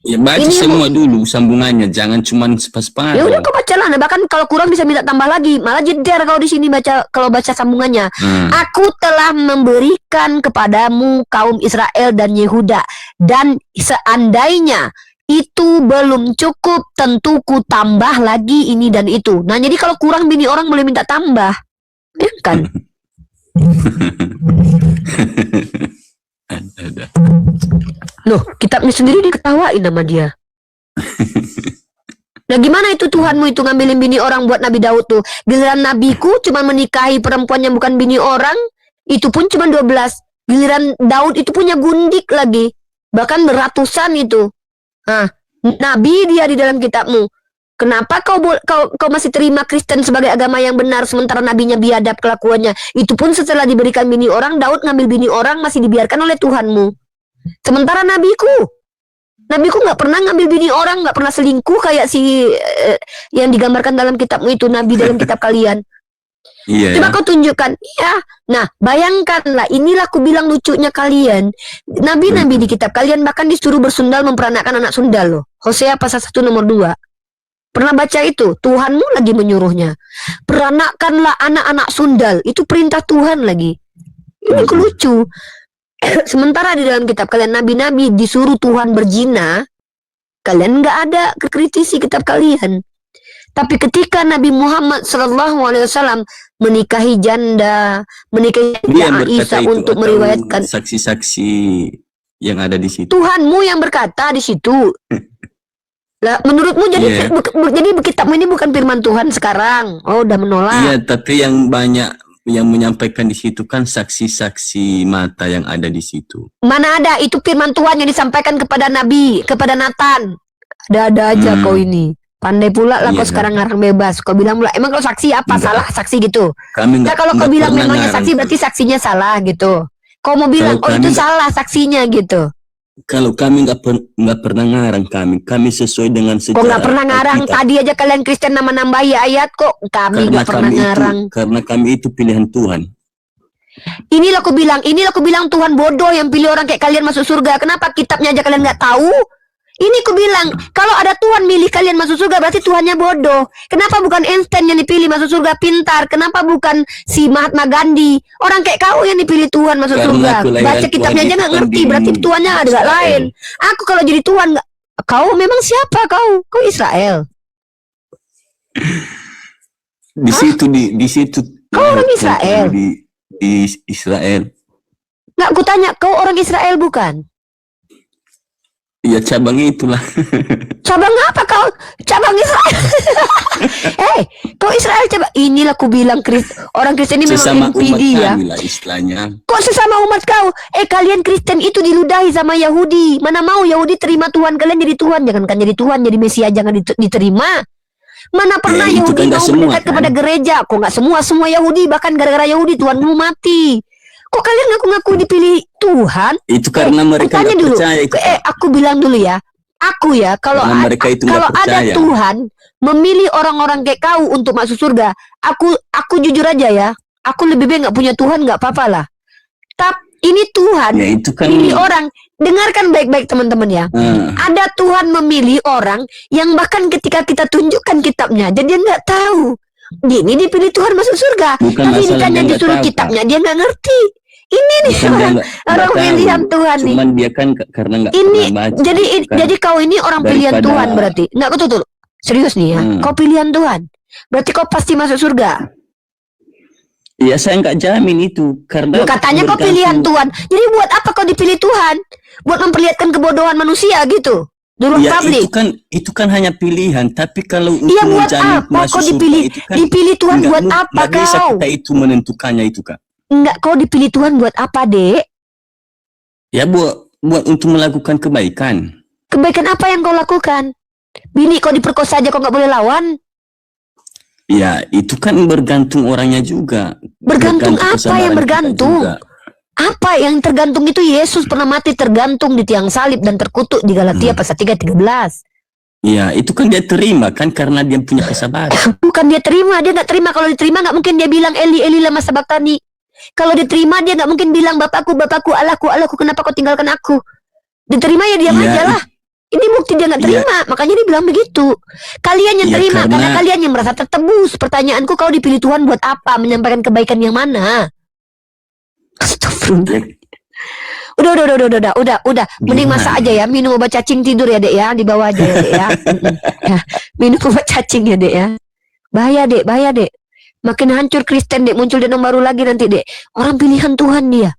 Ya baca Ini semua dulu sambungannya, jangan cuman sepas-sepas. Ya udah kau baca lah. Nah, bahkan kalau kurang bisa minta tambah lagi. Malah jeder kau di sini baca kalau baca sambungannya. Aku telah memberikan kepadamu kaum Israel dan Yehuda, dan seandainya itu belum cukup, tentu ku tambah lagi ini dan itu. Nah, jadi kalau kurang bini orang boleh minta tambah. Ya kan? Ada. Loh, kitabnya sendiri diketawain sama dia. Nah, gimana itu Tuhanmu itu ngambilin bini orang buat Nabi Daud tuh? Giliran nabiku cuma menikahi perempuan yang bukan bini orang, itu pun cuma 12. Giliran Daud itu punya gundik lagi. Bahkan beratusan itu. Nah, nabi dia di dalam kitabmu. Kenapa kau masih terima Kristen sebagai agama yang benar sementara nabinya biadab kelakuannya? Itu pun setelah diberikan bini orang, Daud ngambil bini orang masih dibiarkan oleh Tuhanmu. Sementara nabiku nggak pernah ngambil bini orang, nggak pernah selingkuh kayak si yang digambarkan dalam kitabmu itu, nabi dalam kitab kalian. Iya. Coba kau tunjukkan. Ya. Nah, bayangkanlah, inilah aku bilang lucunya kalian. Nabi-nabi di kitab kalian bahkan disuruh bersundal memperanakan anak sundal loh. Hosea pasal 1 nomor 2. Pernah baca itu? Tuhanmu lagi menyuruhnya. Peranakanlah anak-anak sundal. Itu perintah Tuhan lagi. Ini lucu. Sementara di dalam kitab kalian nabi-nabi disuruh Tuhan berzina, kalian nggak ada kekritisi kitab kalian. Tapi ketika Nabi Muhammad SAW menikahi janda, menikahi Aisyah untuk meriwayatkan, saksi-saksi yang ada di situ. Tuhanmu yang berkata di situ. Lah, menurutmu jadi jadi kitabmu ini bukan firman Tuhan sekarang? Oh, udah menolak. Iya, tapi yang banyak yang menyampaikan di situ kan saksi-saksi mata yang ada di situ. Mana ada, itu firman Tuhan yang disampaikan kepada Nabi, kepada Nathan. Ada aja kau ini. Pandai pula lah kau sekarang ngarang bebas. Kau bilang pula, emang kau saksi apa? Enggak. Salah saksi gitu. Kami Nah, kalau kau bilang memangnya saksi berarti saksinya salah gitu. Kau mau bilang, itu salah saksinya gitu. Kalau kami nggak pernah ngarang, kami sesuai dengan sejarah. Kok nggak pernah ngarang? Alkitab. Tadi aja kalian Kristen nambahi ayat kok. Kami nggak pernah ngarang. Karena kami itu pilihan Tuhan. Inilah aku bilang Tuhan bodoh yang pilih orang kayak kalian masuk surga. Kenapa kitabnya aja kalian nggak tahu? Ini aku bilang, kalau ada Tuhan milih kalian masuk surga, berarti Tuhannya bodoh. Kenapa bukan Einstein yang dipilih masuk surga pintar? Kenapa bukan si Mahatma Gandhi? Orang kayak kau yang dipilih Tuhan masuk surga. Baca kitabnya aja nggak ngerti, berarti Tuhannya agak lain. Aku kalau jadi Tuhan nggak. Kau memang siapa kau? Kau Israel. Di situ. Kau orang Israel. Di Israel. Nggak, aku tanya, kau orang Israel bukan? Ya cabangnya itulah. Cabang apa kau? Cabang Israel. Kau Israel coba. Inilah aku bilang orang Kristen ini Sesama memang umat impidi ya. kami lah istilahnya. Kok sesama umat kau? Kalian Kristen itu diludahi sama Yahudi. Mana mau Yahudi terima Tuhan kalian jadi Tuhan. Jangankan jadi Tuhan, jadi Mesia jangan diterima. Mana pernah Ya, itu Yahudi kan nggak mau semua, mendekat kan? kepada gereja? Kok nggak semua Yahudi, bahkan gara-gara Yahudi Tuhanmu mati. Kok kalian ngaku-ngaku dipilih Tuhan? Itu karena mereka tanya nggak dulu. percaya itu. Aku bilang dulu ya. Aku ya, kalau Karena mereka itu nggak kalau ada percaya. Tuhan memilih orang-orang kayak kau untuk masuk surga, aku jujur aja ya. Aku lebih baik nggak punya Tuhan, nggak apa-apa lah. Tapi ini Tuhan Ya itu kan. pilih orang. Dengarkan baik-baik teman-teman ya. Ada Tuhan memilih orang yang bahkan ketika kita tunjukkan kitabnya, jadi dia nggak tahu. Ini dipilih Tuhan masuk surga. Bukan Tapi masalah ditanya dia nggak disuruh tahu, kitabnya, dia nggak ngerti. Ini nih Bukan dia orang nggak pilihan tahu. Tuhan nih. Cuman dia kan karena nggak Ini pernah baca. kan. jadi kau ini orang pilihan Daripada- Tuhan berarti. Nggak, betul. Serius nih ya. Kau pilihan Tuhan. Berarti kau pasti masuk surga. Ya saya nggak jamin itu karena. Loh, katanya kau bergantung- pilihan Tuhan. Jadi buat apa kau dipilih Tuhan? Buat memperlihatkan kebodohan manusia gitu. Di ruang Ya publik. itu kan hanya pilihan. Tapi kalau untuk Iya, buat menjamin apa masuk kau surga dipilih? itu kan Dipilih Tuhan nggak buat mu- apa nggak bisa kau? kita itu menentukannya itu Kak. Enggak, kau dipilih Tuhan buat apa, Dek? Ya buat untuk melakukan kebaikan. Kebaikan apa yang kau lakukan? Bini kau diperkosa aja kau nggak boleh lawan. Ya itu kan bergantung orangnya juga. Bergantung apa kesabaran yang kita bergantung? juga. Apa yang tergantung itu? Yesus pernah mati tergantung di tiang salib dan terkutuk di Galatia pasal 3:13. Ya, itu kan dia terima kan karena dia punya kesabaran. Bukan dia terima, dia nggak terima. Kalau diterima nggak mungkin dia bilang Eli Eli lama sabaktani. Kalau diterima dia nggak mungkin bilang Bapakku Bapakku Allahku Allahku kenapa kau tinggalkan aku. Diterima ya diam aja lah. Ini bukti dia nggak terima, makanya dia bilang begitu. Kalian yang terima karena kalian yang merasa tertebus. Pertanyaanku, kau dipilih Tuhan buat apa? Menyampaikan kebaikan yang mana? Astagfirullah. Udah. Mending masak aja ya, minum obat cacing tidur ya dek ya, di bawah aja ya dek ya. Ya, minum obat cacing ya dek ya. Bahaya dek. Makin hancur Kristen dek, muncul danau baru lagi nanti dek. Orang pilihan Tuhan dia.